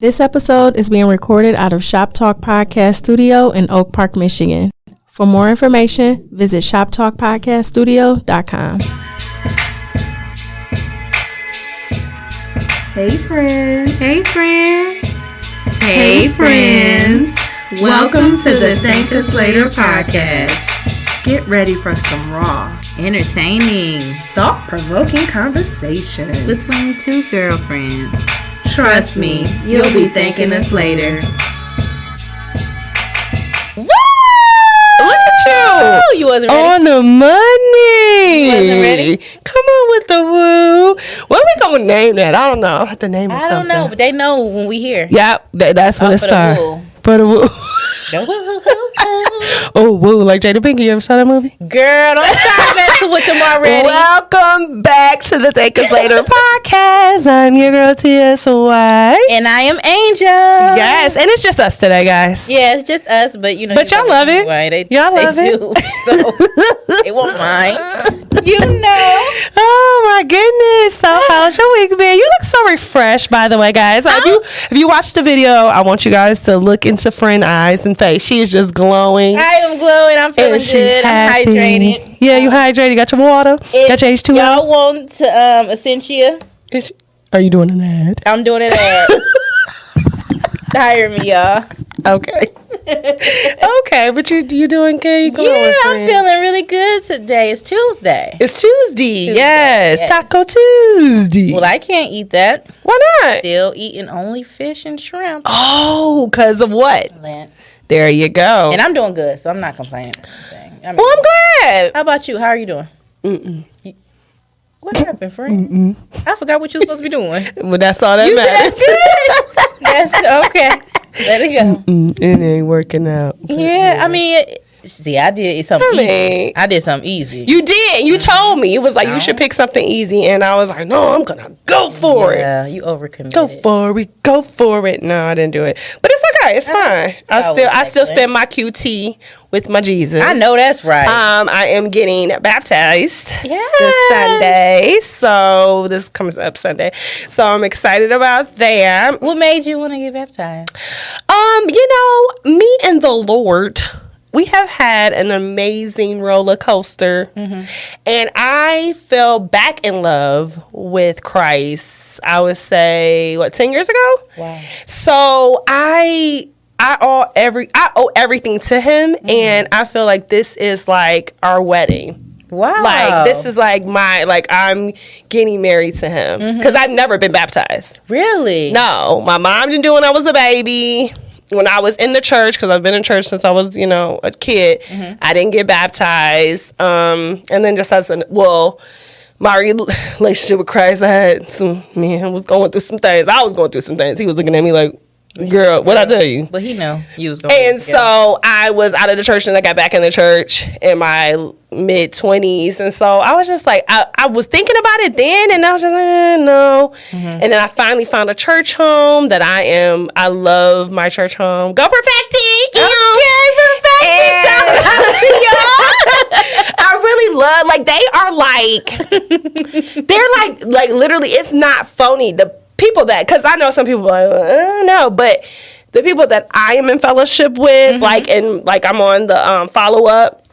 This episode is being recorded out of Shop Talk Podcast Studio in Oak Park, Michigan. For more information, visit shoptalkpodcaststudio.com. Hey friends. Hey friends. Hey friends. Welcome to the ThankUsL8tr Podcast. Get ready for some raw, Entertaining, thought-provoking conversation between two girlfriends. Trust me, you'll be thanking us later. Woo! Look at you! You wasn't ready? On the money! You wasn't ready? Come on with the woo. What are we going to name that? I don't know. I have to name it I don't know, but they know when we hear. Yep, that's when it starts. For the woo. Oh, woo, like Jada Pinkett. You ever saw that movie? Girl, don't start messing with them already. Welcome back to the ThankUsL8tr Podcast. I'm your girl, TSY. And I am Angel. Yes, and it's just us today, guys. Yeah, it's just us, but you know. But y'all love it. Y'all love it. So they won't mind. You know. Oh, my goodness. So how's your week been? You look so refreshed, by the way, guys. If you watched the video, I want you guys to look into friend eyes and face. She is just glowing. I am glowing. I'm feeling good. I'm hydrated. Yeah, you hydrated. Got your water. Got your H2O. Y'all want to Essentia? Are you doing an ad? I'm doing an ad. Hire me, y'all. Okay. Okay, but you doing good? You glowing, yeah, friend. I'm feeling really good today. It's Tuesday. It's Tuesday. Yes. Taco Tuesday. Well, I can't eat that. Why not? Still eating only fish and shrimp. Oh, because of what? Lent. There you go. And I'm doing good, so I'm not complaining. I'm glad. How about you? How are you doing? What happened, friend? I forgot what you were supposed to be doing. Well, that's all that matters. That's okay. Let it go. It ain't working out. Yeah, I mean, see, I did something easy. I did something easy. You did. You told me. It was like, you should pick something easy. And I was like, no, I'm going to go for it. Yeah, you overcommitted. Go for it. No, I didn't do it. But it's okay. It's fine. I still spend my QT with my Jesus. I know that's right. I am getting baptized this Sunday. So this comes up Sunday. So I'm excited about that. What made you want to get baptized? Me and the Lord, we have had an amazing roller coaster. And I fell back in love with Christ, I would say, 10 years ago? Wow. So I owe everything to him, and I feel like this is like our wedding. Wow. Like, this is like I'm getting married to him. Because I've never been baptized. Really? No. My mom didn't do it when I was a baby. When I was in the church, because I've been in church since I was, a kid, I didn't get baptized. And then just my relationship with Christ, I was going through some things. I was going through some things. He was looking at me like, girl, what'd I tell you? But he know you was going. And so I was out of the church, and I got back in the church in my mid-20s. And so I was just like, I was thinking about it then, and I was just like, no. And then I finally found a church home that I love my church home. Go Perfecti! Okay, Perfecti! Shout out to y'all! I really love, they're like literally, it's not phony. The people because I know some people are like, I don't know, but the people that I am in fellowship with, I'm on the follow-up.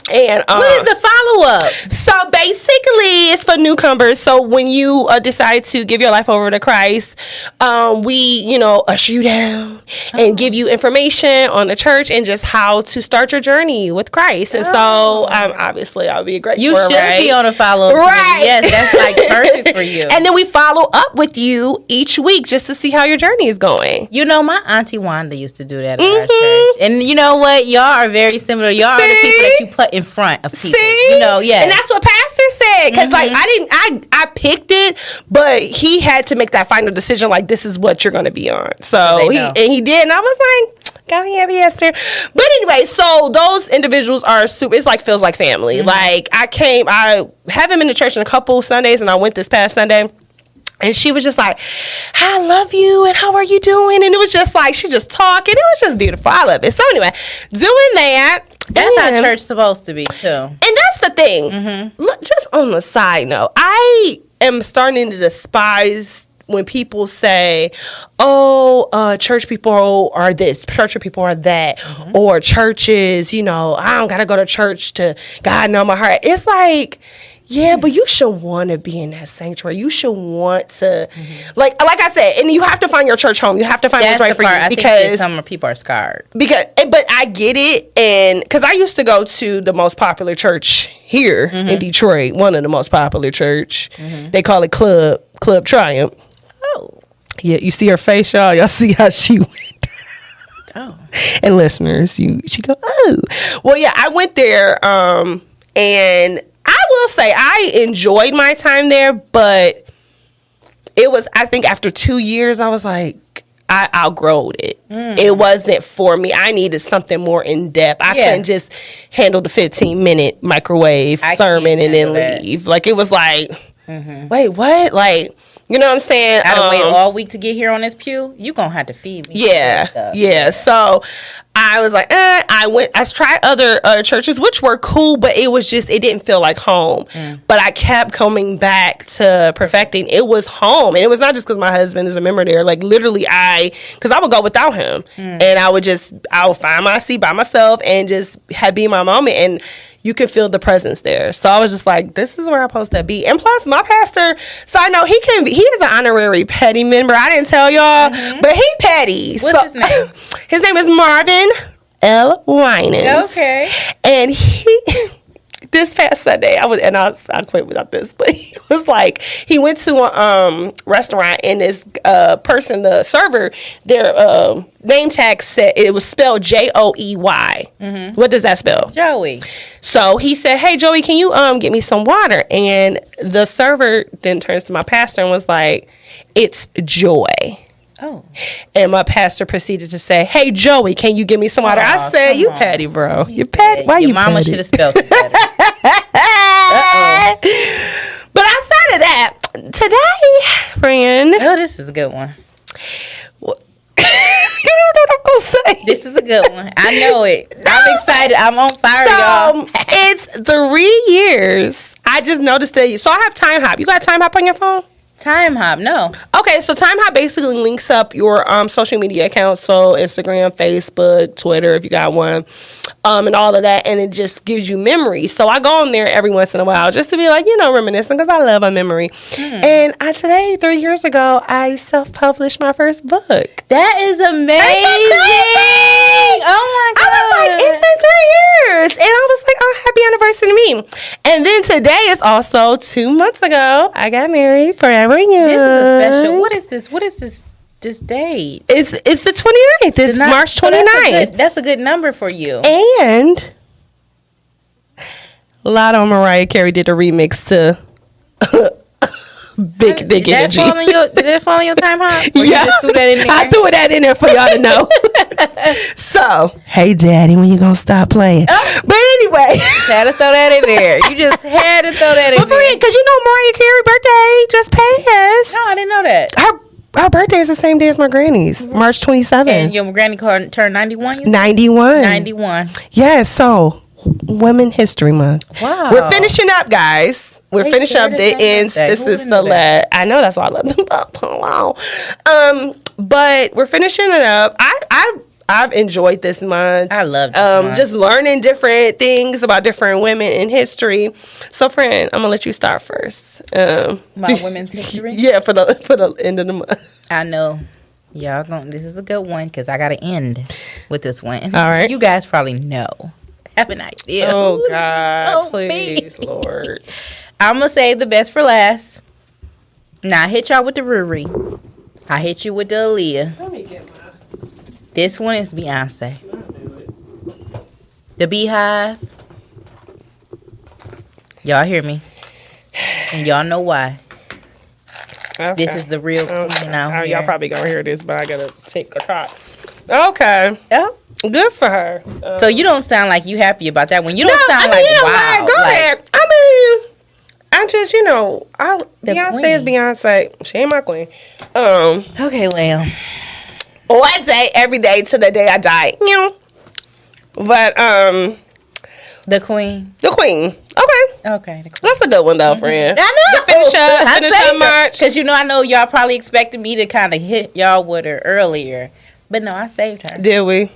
And what is the follow-up? So basically, it's for newcomers. So when you decide to give your life over to Christ, we, usher you down and give you information on the church and just how to start your journey with Christ. And so, obviously, I'll be a great. You should be on a follow-up. Right? Yes, that's perfect for you. And then we follow up with you each week just to see how your journey is going. My Auntie Wanda used to do that at our church. And you know what? Y'all are very similar. Y'all are the people that you put in front of people. See? And that's what Pastor said. Because I picked it, but he had to make that final decision. Like, this is what you're going to be on. So he did, and I was like, go ahead, Pastor. But anyway, so those individuals are super. It's like feels like family. Like I haven't been to church in a couple Sundays, and I went this past Sunday. And she was just like, I love you, and how are you doing? And it was just like, she just talking. It was just beautiful. I love it. So anyway, doing that. That's how church's supposed to be, too. And that's the thing. Look, just on the side note, I am starting to despise when people say, oh, church people are this, church people are that, or churches, you know, I don't got to go to church to God know my heart. It's like, yeah, but you should want to be in that sanctuary. You should want to, like I said, and you have to find your church home. You have to find what's right for you, because some people are scarred. But I get it, and because I used to go to the most popular church here in Detroit, one of the most popular church. They call it Club Triumph. Oh, yeah, you see her face, y'all. Y'all see how she went. Oh, and listeners, she go, oh, well, yeah, I went there, and I will say I enjoyed my time there, but it was, I think after 2 years, I was like, I outgrowed it. It wasn't for me. I needed something more in depth. I couldn't just handle the 15-minute microwave sermon and then leave. Like, it was like, wait, what? Like, you know what I'm saying? I gotta wait all week to get here on this pew. You gonna have to feed me. Yeah. So I was like, I tried other churches, which were cool, but it was just, it didn't feel like home. But I kept coming back to Perfecting. It was home. And it was not just because my husband is a member there. Like, literally, because I would go without him. And I would find my seat by myself and just be my moment. And you could feel the presence there. So I was just like, this is where I'm supposed to be. And plus, my pastor, side note, he is an honorary petty member. I didn't tell y'all, but he petty. What's his name? His name is Marvin L. Winans. Okay. And this past Sunday, I'll quit without this, but he was like, he went to a restaurant, and this person, the server, their name tag said, it was spelled Joey. What does that spell? Joey. So he said, hey, Joey, can you get me some water? And the server then turns to my pastor and was like, it's Joy. Oh. And my pastor proceeded to say, hey, Joey, can you give me some water? I said, you petty, bro. You petty. Why your you mama should have spelled it better. But outside of that, today, friend. Oh, this is a good one. You know what I'm going to say? This is a good one. I know it. I'm excited. I'm on fire, y'all. It's 3 years. I just noticed that. So I have Time Hop. You got Time Hop on your phone? Time Hop, no. Okay, so Time Hop basically links up your social media accounts, so Instagram, Facebook, Twitter, if you got one, and all of that, and it just gives you memories. So I go on there every once in a while just to be like, reminiscing, because I love a memory. And today, 3 years ago, I self-published my first book. That is amazing! Oh my God! I was like, it's been 3 years, and I was like, oh, happy anniversary to me. And then today is also 2 months ago. I got married forever. This is a special. What is this date? It's the 29th. It's March 29th. That's a good number for you. And Lotto and Mariah Carey did a remix to Big Dick Energy. Did that fall on your Time Hop? Yeah, you just threw that in there? I threw that in there for y'all to know. So, hey, Daddy, when you gonna stop playing? Oh. But anyway, had to throw that in there. You just had to throw that in there. Because Mariah Carey's birthday just passed. No, I didn't know that. Her birthday is the same day as my granny's, March 27th. And your granny turned 91? 91. 91. Yes, so Women History Month. Wow. We're finishing up, guys. We're finishing up. It ends. This is the last. I know, that's why I love them. Wow. But we're finishing it up. I've enjoyed this month. I love this month. Just learning different things about different women in history. So, friend, I'm gonna let you start first. My women's history. Yeah, for the end of the month. I know. Y'all this is a good one because I gotta end with this one. All right. You guys probably know. Have an idea. Oh God, please, Lord. I'm gonna save the best for last. Now I hit y'all with the Riri. I hit you with the Aaliyah. Let me get mine. This one is Beyonce. The Beehive. Y'all hear me? And y'all know why. Okay. This is the real queen out here. Y'all probably gonna hear this, but I gotta take a shot. Okay. Yeah. Good for her. So you don't sound like you happy about that one. You don't sound like, wow. Go ahead. I mean, I just, Beyonce queen. is Beyonce. She ain't my queen. Okay, Lamb. One day, every day till the day I die. But the queen. The queen. Okay. Okay. That's a good one, though, friend. I know. Finish up March. Because, I know y'all probably expected me to kind of hit y'all with her earlier. But no, I saved her. Did we?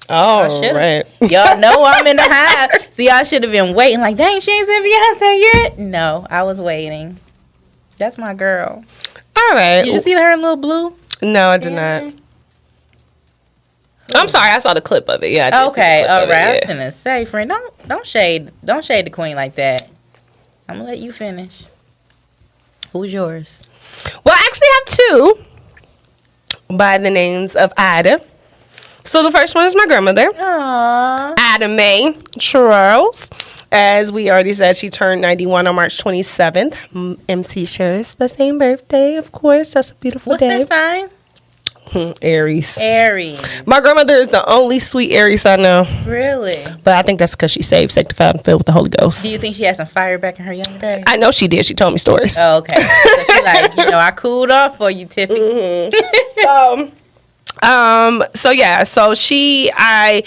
Oh, right. Y'all know I'm in the hive. So y'all should have been waiting like, dang, she ain't said Beyonce yet. No, I was waiting. That's my girl. All right. Did you see her in Little Blue? No, I did not. I'm sorry, I saw the clip of it. Yeah. I did okay, all right. I was yeah. gonna say, friend, don't shade the queen like that. I'm gonna let you finish. Who's yours? Well, I actually have two by the names of Ida. So the first one is my grandmother. Aww. Ida Mae Charles. As we already said, she turned 91 on March 27th. MC shares the same birthday, of course. That's a beautiful day. What's their sign? Aries. My grandmother is the only sweet Aries I know. Really? But I think that's because she's saved, sanctified, and filled with the Holy Ghost. Do you think she had some fire back in her younger days? I know she did. She told me stories. Oh, okay. So she like, I cooled off for you, Tiffy. So yeah, so I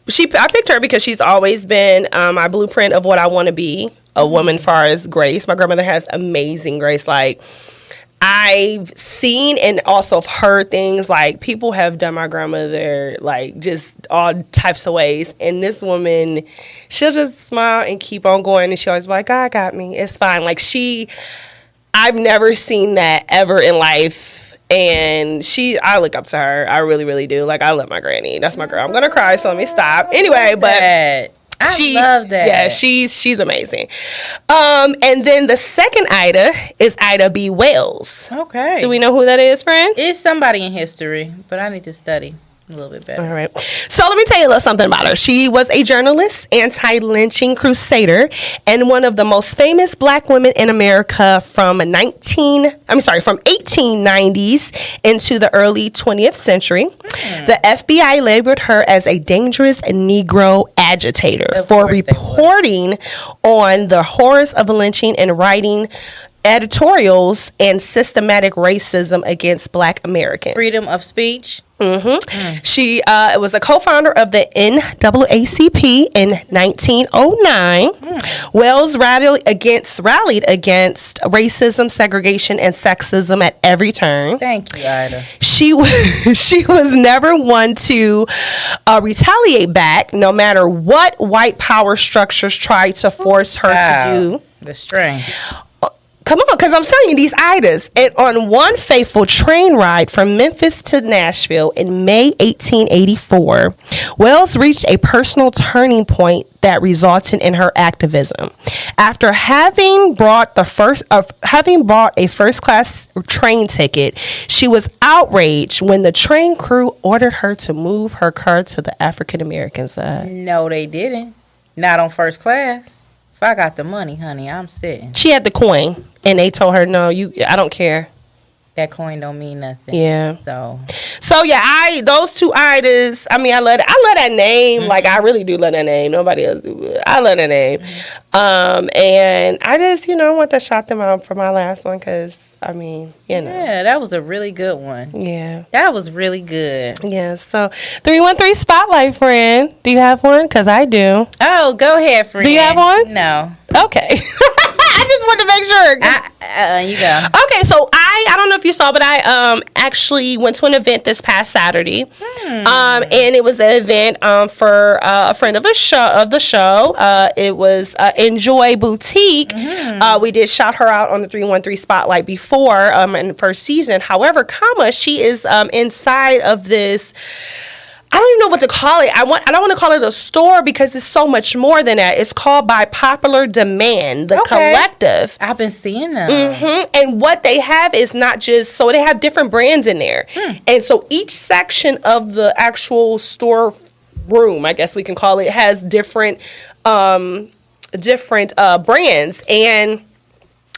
picked her because she's always been my blueprint of what I want to be, a woman far as grace. My grandmother has amazing grace. Like, I've seen and also heard things like people have done my grandmother like just all types of ways, and this woman, she'll just smile and keep on going, and she always be like, God got me, it's fine. Like, I've never seen that ever in life, and I look up to her. I really, really do. Like, I love my granny. That's my girl. I'm gonna cry, so let me stop. Anyway, but I love that. Yeah, she's amazing. And then the second Ida is Ida B. Wells. Okay. Do we know who that is, friend? It's somebody in history, but I need to study a little bit better. All right. So let me tell you a little something about her. She was a journalist, anti-lynching crusader, and one of the most famous black women in America from 1890s into the early 20th century. The FBI labeled her as a dangerous Negro agitator for reporting on the horrors of lynching and writing editorials and systematic racism against black Americans. Freedom of speech. She was a co-founder of the NAACP in 1909. Wells rallied against racism, segregation, and sexism at every turn. Thank you, Ida. She was never one to retaliate back, no matter what white power structures tried to force her to do. The strength. Come on, because I'm telling you, these Idas. And on one fateful train ride from Memphis to Nashville in May 1884, Wells reached a personal turning point that resulted in her activism. After having bought a first-class train ticket, she was outraged when the train crew ordered her to move her car to the African-American side. No, they didn't. Not on first class. If I got the money, honey, I'm sitting. She had the coin, and they told her, no, I don't care. That coin don't mean nothing. Yeah. So yeah, those two Idas, I mean, I love that name. Like, I really do love that name. Nobody else do, but I love that name. And I just, want to shout them out for my last one, because, I mean, Yeah, that was a really good one. Yeah. That was really good. Yeah, so 313 Spotlight, friend. Do you have one? Because I do. Oh, go ahead, friend. Do you have one? No. Okay. I just want to make sure. You go. Okay, so I don't know if you saw, but I actually went to an event this past Saturday, and it was an event for a friend of the show. It was Enjoy Boutique. We did shout her out on the 313 Spotlight before in the first season. However, she is inside of this. I don't even know what to call it. I don't want to call it a store because it's so much more than that. It's called By Popular Demand, the collective. I've been seeing them. And what they have is not just, so they have different brands in there. And so each section of the actual store room, I guess we can call it, has different brands. And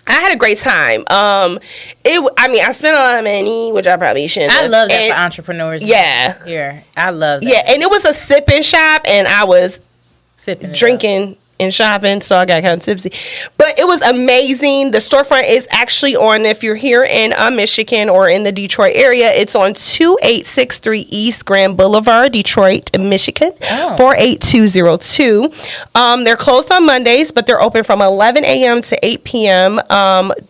I had a great time. I spent a lot of money, which I probably shouldn't. I love that for entrepreneurs. Yeah. Here. I love that. Yeah, and it was a sipping shop, and I was sipping drinking and shopping, so I got kind of tipsy. But it was amazing. The storefront is actually on, if you're here in Michigan or in the Detroit area, it's on 2863 East Grand Boulevard, Detroit, Michigan, 48202. They're closed on Mondays, but they're open from 11 a.m. to 8 p.m.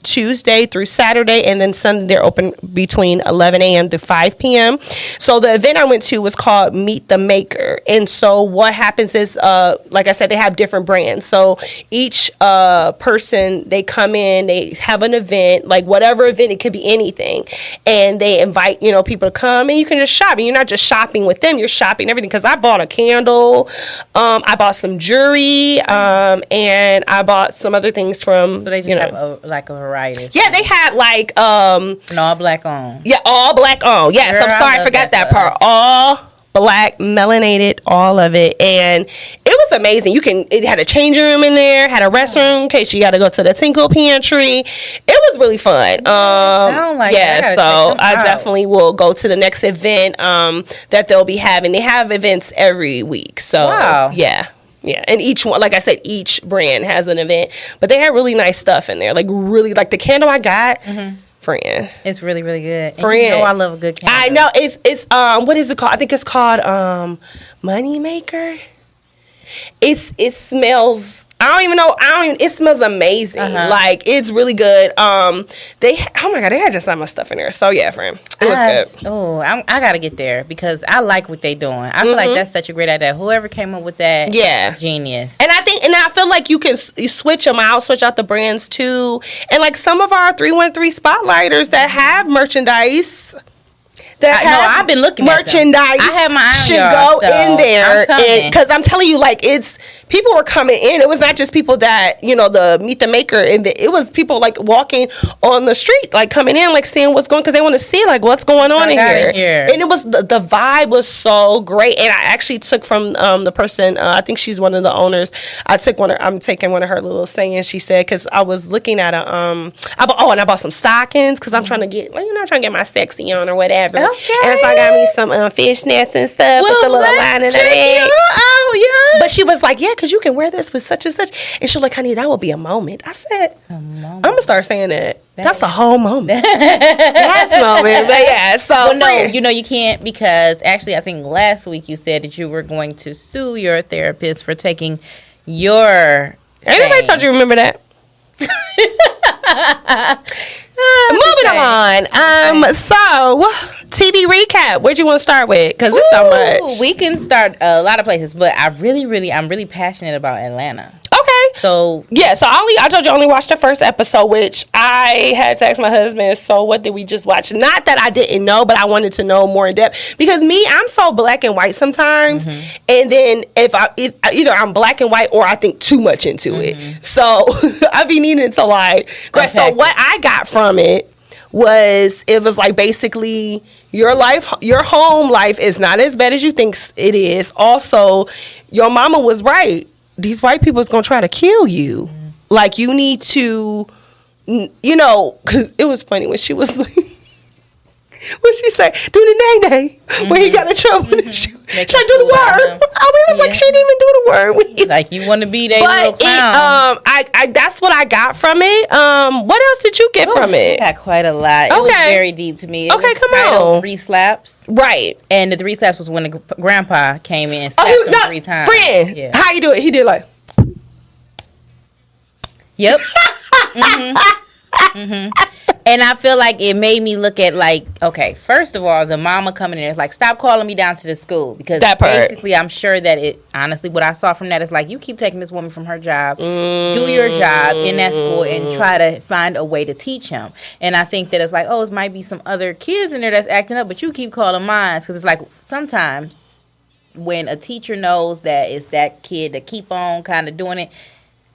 Tuesday through Saturday, and then Sunday they're open between 11 a.m. to 5 p.m. So the event I went to was called Meet the Maker. And so what happens is, like I said, they have different brands. So each person, they come in, they have an event, like whatever event, it could be anything. And they invite, people to come, and you can just shop. And you're not just shopping with them, you're shopping everything. Because I bought a candle, I bought some jewelry, and I bought some other things from, so they just have a variety. Yeah, they had like... and all black on. Yeah, all black on. Yes, girl, I'm sorry, I forgot that part. All black, melanated, all of it, and it was amazing. It had a changing room in there, had a restroom in case you got to go to the Tinkle Pantry. It was really fun. So I definitely will go to the next event that they'll be having. They have events every week, so yeah. And each one, like I said, each brand has an event, but they had really nice stuff in there. Like really, like the candle I got. Friend, it's really, really good. Friend, I love a good candle. I know it's what is it called? I think it's called Money Maker. It smells. I don't even know. It smells amazing. Like it's really good. Oh my god, they had just so much stuff in there. So yeah, friend, it was good. Oh, I gotta get there because I like what they doing. I feel like that's such a great idea. Whoever came up with that, genius. And I feel like you switch them out, switch out the brands too. And like some of our 313 spotlighters that have merchandise. I've been looking merchandise. At them. I have my eye should go in there because I'm telling you, like people were coming in. It was not just people that the Meet the Maker, and it was people like walking on the street, like coming in, like seeing what's going, because they want to see like what's going on in here. And it was the vibe was so great. And I actually took from the person. I think she's one of the owners. I'm taking one of her little sayings she said, because I was looking at I bought some stockings because I'm trying to get trying to get my sexy on or whatever. Okay. And so I got me some fishnets and stuff with the little line in the back. But she was like, yeah, because you can wear this with such and such. And she was like, honey, that will be a moment. I said, I'm going to start saying that. That's a whole moment. That's a moment. But yeah, so. Well, no, you can't, because actually I think last week you said that you were going to sue your therapist for taking your Anybody told you remember that? Moving on. So, TV recap. Where'd you want to start with? Because it's so much. We can start a lot of places, but I'm really passionate about Atlanta. Okay. So yeah. So I told you I only watched the first episode, which I had to ask my husband. So what did we just watch? Not that I didn't know, but I wanted to know more in depth, because I'm so black and white sometimes, and then if either I'm black and white or I think too much into it. So I be needing to like. So what I got from it was like basically your home life is not as bad as you think it is. Also, your mama was right. These white people is going to try to kill you. Like, you need to, because it was funny when she was like, what she say? Do the nay-nay. When he got in trouble. She like, do the word. We was like, she didn't even do the word. Like, you want to be that little clown. That's what I got from it. What else did you get from it? I got quite a lot. It was very deep to me. It was come on. 3 slaps. Right. And the 3 slaps was when the grandpa came in and slapped him 3 times. Friend, how you do it? He did like. Yep. And I feel like it made me look at like, okay, first of all, the mama coming in is like, stop calling me down to the school, because basically I'm sure that it, honestly, what I saw from that is like, you keep taking this woman from her job, do your job in that school and try to find a way to teach him. And I think that it's like, it might be some other kids in there that's acting up, but you keep calling mine, because it's like sometimes when a teacher knows that it's that kid that keep on kind of doing it,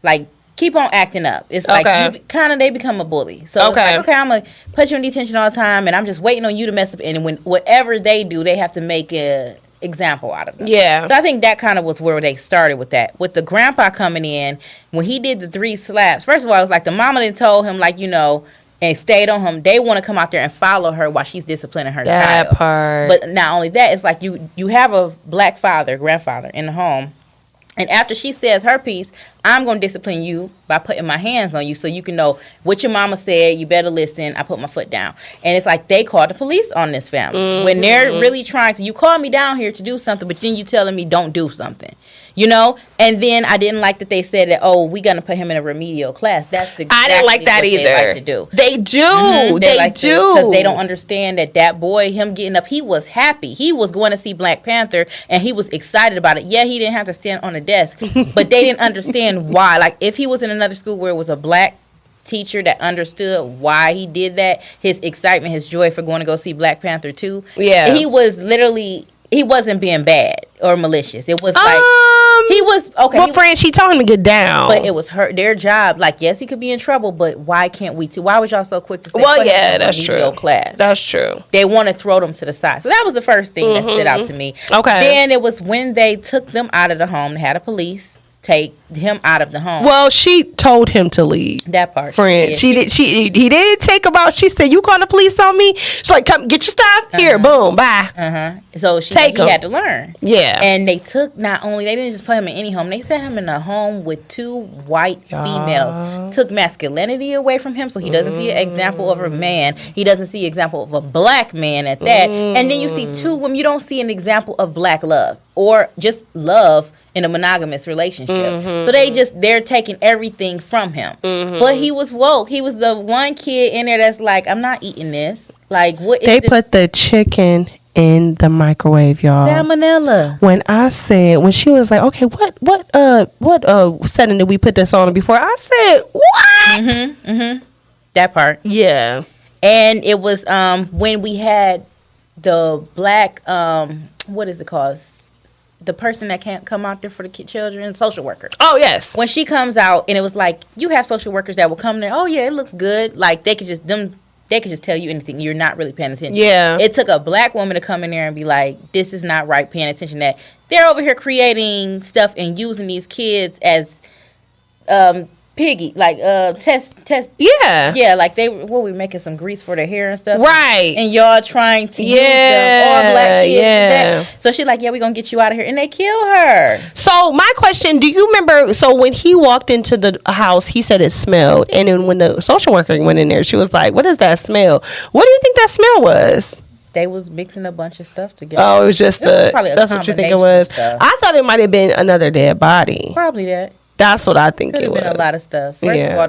like, keep on acting up. It's like they become a bully. So it's like, I'm going to put you in detention all the time, and I'm just waiting on you to mess up. And when whatever they do, they have to make an example out of them. Yeah. So I think that kind of was where they started with that. With the grandpa coming in, when he did the 3 slaps, first of all, it was like the mama that told him, like, and stayed on him. They want to come out there and follow her while she's disciplining her child. That part. But not only that, it's like you have a black grandfather in the home. And after she says her piece, I'm going to discipline you by putting my hands on you so you can know what your mama said. You better listen. I put my foot down. And it's like they called the police on this family. When they're really trying to, you called me down here to do something, but then you telling me don't do something. You know? And then I didn't like that they said that, oh, we're going to put him in a remedial class. That's exactly I didn't like that what either. They like to do. They do. They like do. Because they don't understand that boy, him getting up, he was happy. He was going to see Black Panther, and he was excited about it. Yeah, he didn't have to stand on a desk, but they didn't understand why. Like, if he was in another school where it was a Black teacher that understood why he did that, his excitement, his joy for going to go see Black Panther 2, he was literally... He wasn't being bad or malicious. It was like he was okay. Well, friend, she told him to get down, but it was their job. Like, yes, he could be in trouble, but why can't we too? Why was y'all so quick to say? Well, yeah, that's true. Class. That's true. They want to throw them to the side. So that was the first thing that stood out to me. Okay. Then it was when they took them out of the home. They had the police take him out of the home. Well, she told him to leave. That part, friend. He did take him out. She said, "You call the police on me?" She's like, "Come get your stuff here." Boom, bye. So he had to learn. Yeah. And they took they didn't just put him in any home. They set him in a home with 2 white females. Took masculinity away from him, so he doesn't see an example of a man. He doesn't see an example of a Black man at that. And then you see 2 women. You don't see an example of Black love or just love in a monogamous relationship. So they're taking everything from him. But he was woke. He was the one kid in there that's like, I'm not eating this. Like, what is they this? put the chicken in the microwave, y'all. Salmonella. When she was like, okay, what setting did we put this on before? I said, what? That part. Yeah. And it was when we had the Black, what is it called? The person that can't come out there for the children, social worker. Oh, yes. When she comes out, and it was like, you have social workers that will come there. Oh, yeah, it looks good. Like, they could just tell you anything. You're not really paying attention. Yeah. It took a Black woman to come in there and be like, this is not right, paying attention that they're over here creating stuff and using these kids as piggy, like test. Yeah, like they were making some grease for their hair and stuff, right? And y'all trying to use them all Black kids. Yeah. So she's like, we're gonna get you out of here, and they kill her. So my question: do you remember? So when he walked into the house, he said it smelled, and then when the social worker went in there, she was like, "What is that smell? What do you think that smell was?" They was mixing a bunch of stuff together. Oh, it was just that's what you think it was. I thought it might have been another dead body. Probably that. That's what I think it was. Could have been a lot of stuff. First of all,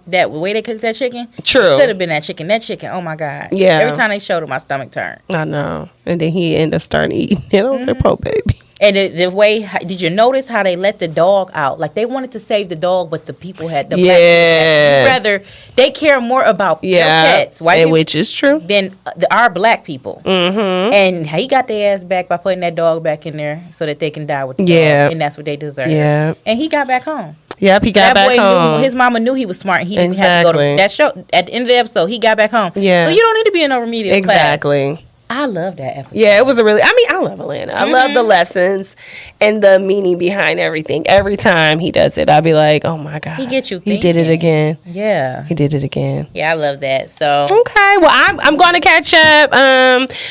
that way they cooked that chicken. True. Could have been that chicken. That chicken, oh my God. Yeah. Every time they showed it, my stomach turned. I know. And then he ended up starting eating it. I was like, poor baby. And the way, did you notice how they let the dog out? Like, they wanted to save the dog, but the people had the Black people. Rather, they care more about their pets, which is true, than our Black people. And he got their ass back by putting that dog back in there so that they can die with the dog, and that's what they deserve. Yeah, and he got back home. Yep, he got back home. His mama knew he was smart. He didn't have to go to that show. At the end of the episode, he got back home. Yeah, so you don't need to be in no remedial class. Exactly. I love that episode. Yeah, it was I love Atlanta. I love the lessons and the meaning behind everything. Every time he does it, I'll be like, oh my God. He gets you thinking. He did it again. Yeah. He did it again. Yeah, I love that. So okay, well I'm going to catch up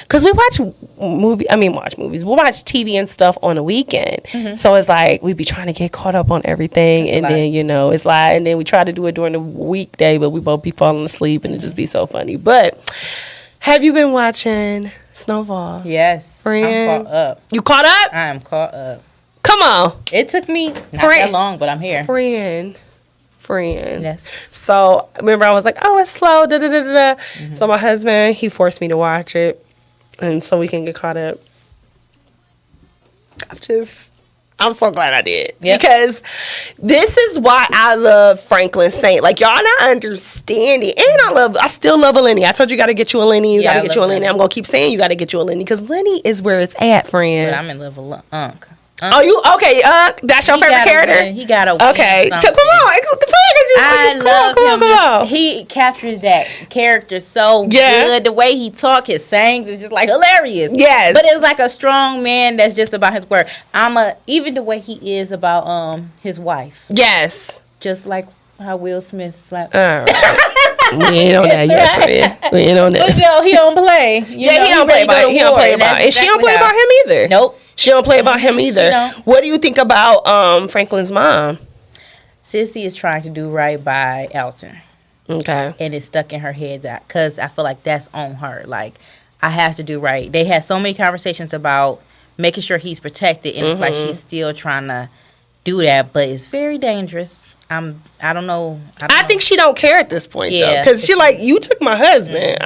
because we watch movies. We'll watch TV and stuff on the weekend. So it's like we be trying to get caught up on everything. That's and then, it's like, and then we try to do it during the weekday, but we both be falling asleep and it just be so funny. But have you been watching Snowfall? Yes. Friend? I'm caught up. You caught up? I am caught up. Come on. It took me not that long, but I'm here. Friend. Yes. So, remember I was like, oh, it's slow. So my husband, he forced me to watch it. And so we can get caught up. I'm so glad I did. Yep. Because this is why I love Franklin Saint. Like, y'all not understanding. And I still love a Lenny. I told you got to get you a Lenny. You got to get you a Lenny. I'm going to keep saying you got to get you a Lenny. Because Lenny is where it's at, friend. But I'm in love with Unc. Oh, you okay? That's your favorite character. He got a okay. So come on, I love him. He captures that character so good. The way he talk, his sayings is just like hilarious. Yes, but it's like a strong man that's just about his word. Even the way he is about his wife. Yes, just like how Will Smith slapped. We ain't on that yet, we ain't on that. But he don't play. He don't play about. He don't play about. And she don't play about him either. Nope. She don't play about him either. What do you think about Franklin's mom? Sissy is trying to do right by Elton. Okay. And it's stuck in her head that because I feel like that's on her. Like, I have to do right. They had so many conversations about making sure he's protected, and it's like she's still trying to do that, but it's very dangerous. I don't know. I think she don't care at this point, though, because she like, you took my husband.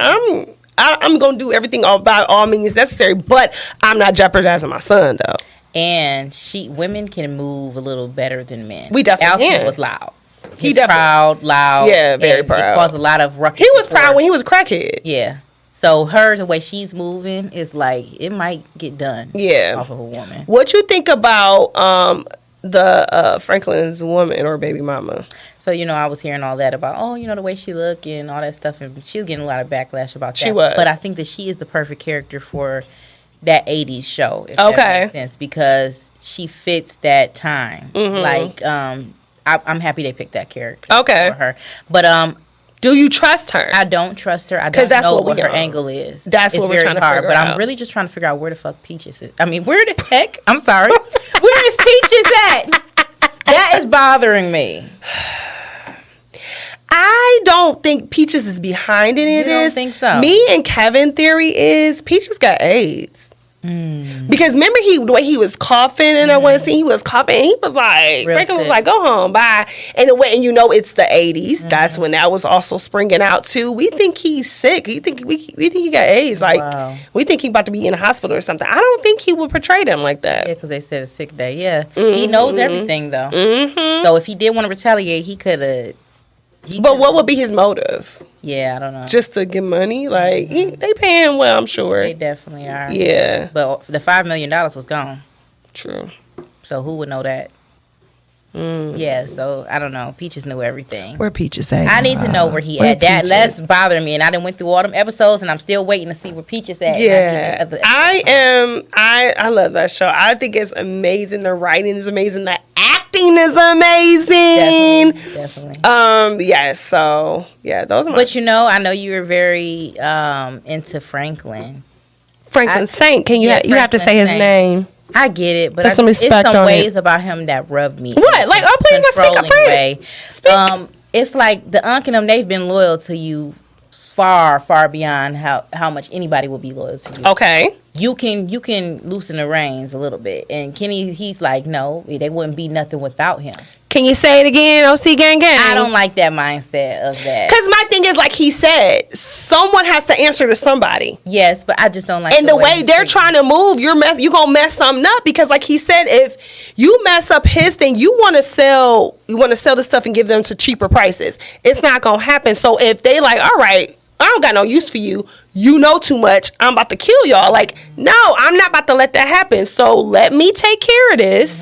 I'm gonna do everything by all means necessary, but I'm not jeopardizing my son, though. And women can move a little better than men. We definitely can. was loud. He's proud, loud. Yeah, very proud. It caused a lot of ruckus. He was proud when he was a crackhead. Yeah. So the way she's moving is like, it might get done. Yeah. Off of a woman. What you think about the Franklin's woman or baby mama? So, I was hearing all that about, the way she looked and all that stuff. And she was getting a lot of backlash about that. She was. But I think that she is the perfect character for that 80s show, if that makes sense. Because she fits that time. Like, I'm happy they picked that character for her. But, do you trust her? I don't trust her. I don't know what her angle is. That's what we're trying to figure out. But I'm really just trying to figure out where the fuck Peaches is. I mean, where the heck? I'm sorry. Where is Peaches at? That is bothering me. I don't think Peaches is behind any of this. You don't think so? Me and Kevin theory is Peaches got AIDS. Because remember the way he was coughing and I want to see he was coughing and he was like, Franklin was like, go home, bye. And it's the 80s. That's when that was also springing out too. We think he's sick. We think he got AIDS. Like, we think he about to be in a hospital or something. I don't think he would portray them like that. Yeah, because they said a sick day. Yeah. He knows everything though. So if he did want to retaliate, he could have. But what would be his motive? Yeah, I don't know. Just to get money? Like, they pay him well, I'm sure. They definitely are. Yeah. But the $5 million was gone. True. So who would know that? Yeah, so I don't know. Peaches knew everything. Where Peaches at? I need to know where he at. That's bothering me, and I done went through all them episodes, and I'm still waiting to see where Peaches at. Yeah, I love that show. I think it's amazing. The writing is amazing. The acting is amazing. Definitely. Yes. So yeah, those are. But I know you were very into Franklin. Saint. You have to say his name. I get it, but it's some ways about him that rub me. What? Like, please let's speak up. It's like the Unc and them, they've been loyal to you far, far beyond how much anybody will be loyal to you. Okay. You can loosen the reins a little bit. And Kenny, he's like, no, they wouldn't be nothing without him. Can you say it again, OC Gang Gang? I don't like that mindset of that. Because my thing is, like he said, someone has to answer to somebody. Yes, but I just don't like and the way they're trying to move, you're going to mess something up. Because like he said, if you mess up his thing, you want to sell the stuff and give them to cheaper prices. It's not going to happen. So if they like, all right, I don't got no use for you. You know too much. I'm about to kill y'all. Like, no, I'm not about to let that happen. So let me take care of this.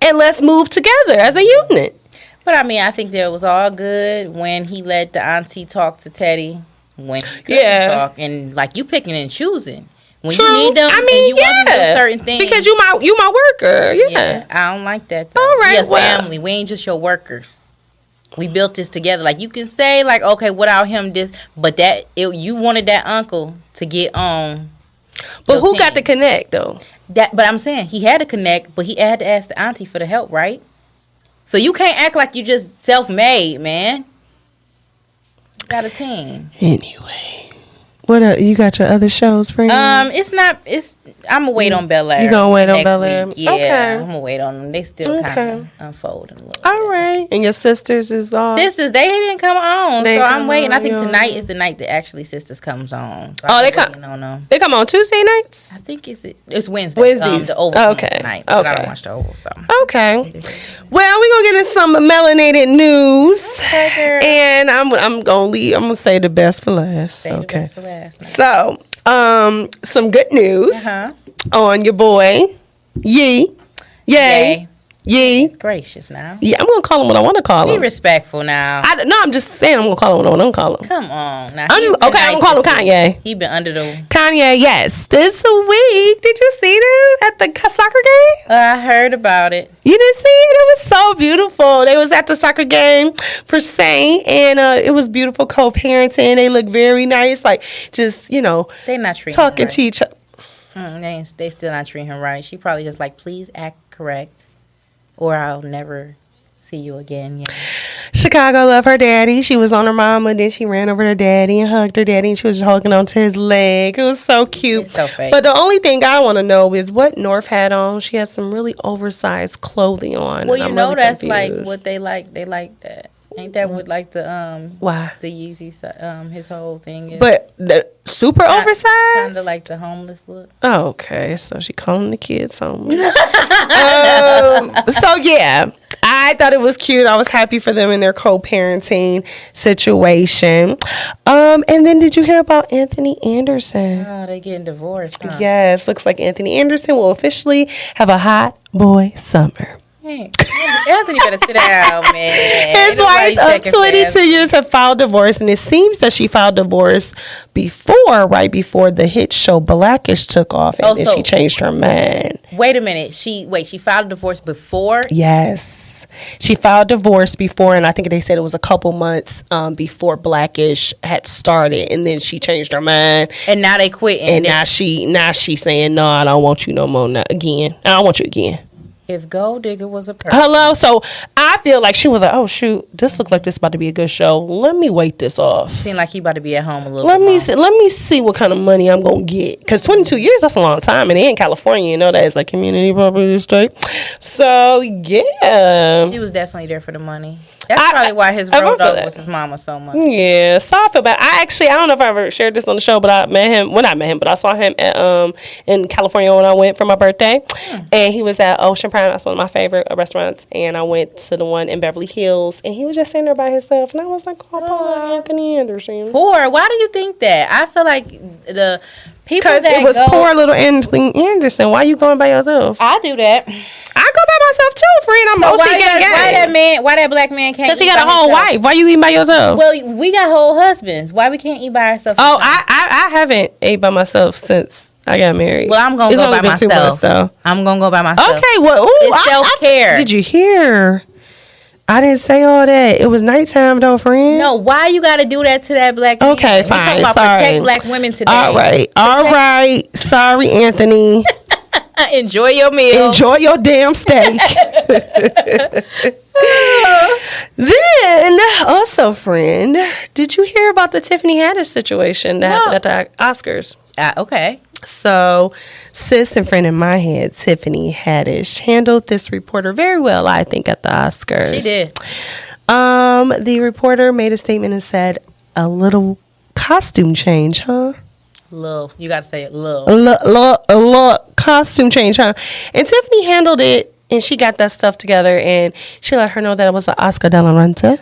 And let's move together as a unit. But I mean, I think that it was all good when he let the auntie talk to Teddy. When he couldn't talk. And like, you picking and choosing. When you need them, and you want to do certain things. Because you my worker. Yeah. I don't like that though. All right. We a family. We ain't just your workers. We built this together. Like, you can say, like, okay, without him, but you wanted that uncle to get on. But who got to connect, though? But I'm saying, he had to connect, but he had to ask the auntie for the help, right? So you can't act like you just self-made, man. You got a team. Anyway. What you got your other shows, friend? I'm gonna wait on Bel Air. You gonna wait on Bel Air? Yeah, okay. I'm gonna wait on them. They still kind of unfolding a little bit. All right. And your sisters is on? Sisters, they didn't come on, so I'm waiting. I think tonight is the night that actually Sisters comes on. So they come. No. They come on Tuesday nights? I think it's Wednesday. Wednesdays. The Oval tonight. But I don't watch the Oval, so. Okay. Well, we're gonna get into some melanated news. Okay, and I'm gonna say the best for last. Say the best for last. So, some good news on your boy, Yee. Yay. Yee. He's gracious now. Yeah, I'm going to call him what I want to call him. Be respectful now. No, I'm just saying I'm going to call him what I want to call him. Come on. Now, I'm going to call him Kanye. He been under the... Kanye, yes. This week, did you see them at the soccer game? I heard about it. You didn't see it? It was so beautiful. They was at the soccer game for Saint, and it was beautiful co-parenting. They look very nice, like just, they not treating talking to each other. They still not treating him right. She probably just like, please act correct, or I'll never See you again. Yeah. Chicago loved her daddy. She was on her mama, then she ran over to daddy and hugged her daddy, and she was holding onto his leg. It was so cute. It's so fake. But the only thing I want to know is what North had on. She had some really oversized clothing on. Well, you know really that's confused. like what they like. They like that. Ain't that what like the why the Yeezy his whole thing is? But the super oversized, kind of like the homeless look. Oh, okay, so she calling the kids homeless. So yeah, I thought it was cute. I was happy for them in their co-parenting situation. And then did you hear about Anthony Anderson? Oh, they getting divorced. Huh? Yes, looks like Anthony Anderson will officially have a hot boy summer. Hey, Anthony better sit down, man. His wife of 22 years have filed divorce, and it seems that she filed divorce right before the hit show Blackish took off, and then she changed her mind. Wait a minute. She filed divorce before? Yes. She filed divorce before, and I think they said it was a couple months before Blackish had started, and then she changed her mind. And now they quit. And now she's saying, no, I don't want you no more again. I don't want you again. If Gold Digger was a person. Hello. So I feel like she was like, oh, shoot, this looked like this about to be a good show. Let me wait this off. Seemed like he about to be at home a little Let me see what kind of money I'm going to get. Because 22 years, that's a long time. And they in California, you know that is like community property state. So, yeah. She was definitely there for the money. That's probably why his road dog was his mama so much. Yeah, so I feel bad. I don't know if I ever shared this on the show, but I met him. Well, not met him, but I saw him at, in California when I went for my birthday. And he was at Ocean Prime. That's one of my favorite restaurants. And I went to the one in Beverly Hills, and he was just sitting there by himself. And I was like, oh, poor Anthony Anderson. Poor? Why do you think that? I feel like the people that it was poor little Anthony Anderson. Why you going by yourself? I do that. I go by myself too, friend. I'm mostly getting why that black man can't? Because he got a whole wife. Why you eating by yourself? Well, we got whole husbands. Why we can't eat by ourselves? Oh, I haven't ate by myself since I got married. Well, I'm gonna go by myself. I'm gonna go by myself. Okay, well, it's self-care. Did you hear? I didn't say all that. It was nighttime, though, friend. No, why you got to do that to that black man? Okay, fine. Sorry. Protect black women today. All right. Sorry, Anthony. Enjoy your meal. Enjoy your damn steak. Then, also, friend, did you hear about the Tiffany Haddish situation that happened at the Oscars? Okay. So, sis and friend in my head, Tiffany Haddish, handled this reporter very well, I think, at the Oscars. She did. The reporter made a statement and said, a little costume change, huh? Little. You got to say it, little. A little costume change, huh? And Tiffany handled it. And she got that stuff together, and she let her know that it was an Oscar de la Renta.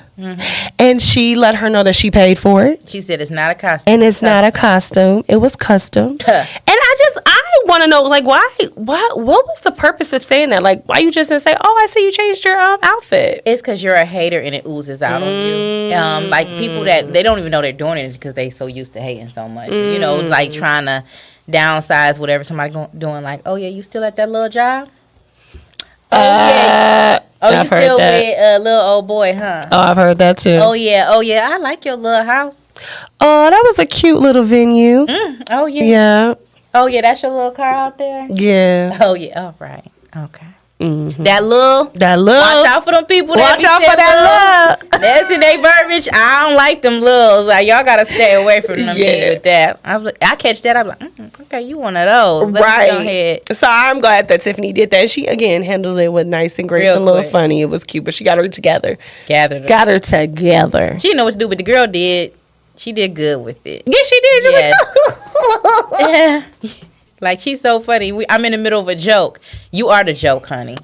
And she let her know that she paid for it. She said it's not a costume. And it's not a costume. It was custom. And I want to know, like, why, what was the purpose of saying that? Like, why you just didn't say, oh, I see you changed your outfit? It's because you're a hater, and it oozes out on you. Like, people that, they don't even know they're doing it because they so used to hating so much. You know, like, trying to downsize whatever somebody doing, like, oh, yeah, you still at that little job? Oh, yeah. Oh, you still with a little old boy, huh? Oh, I've heard that, too. Oh, yeah. I like your little house. Oh, that was a cute little venue. Oh, yeah. Yeah. Oh, yeah, that's your little car out there? Yeah. Oh, yeah. All right. Okay. Mm-hmm. That look. Watch out for them people. Watch out for that look. That's in their verbiage. I don't like them looks. Like, y'all got to stay away from them with that. I catch that. I'm like, okay, you one of those. Right. So I'm glad that Tiffany did that. She, again, handled it with nice and grace and a little funny. It was cute, but she got her together. Got her together. She didn't know what to do, but the girl did. She did good with it. Yeah, she did. Yes. Yeah. Like, she's so funny. I'm in the middle of a joke. You are the joke, honey.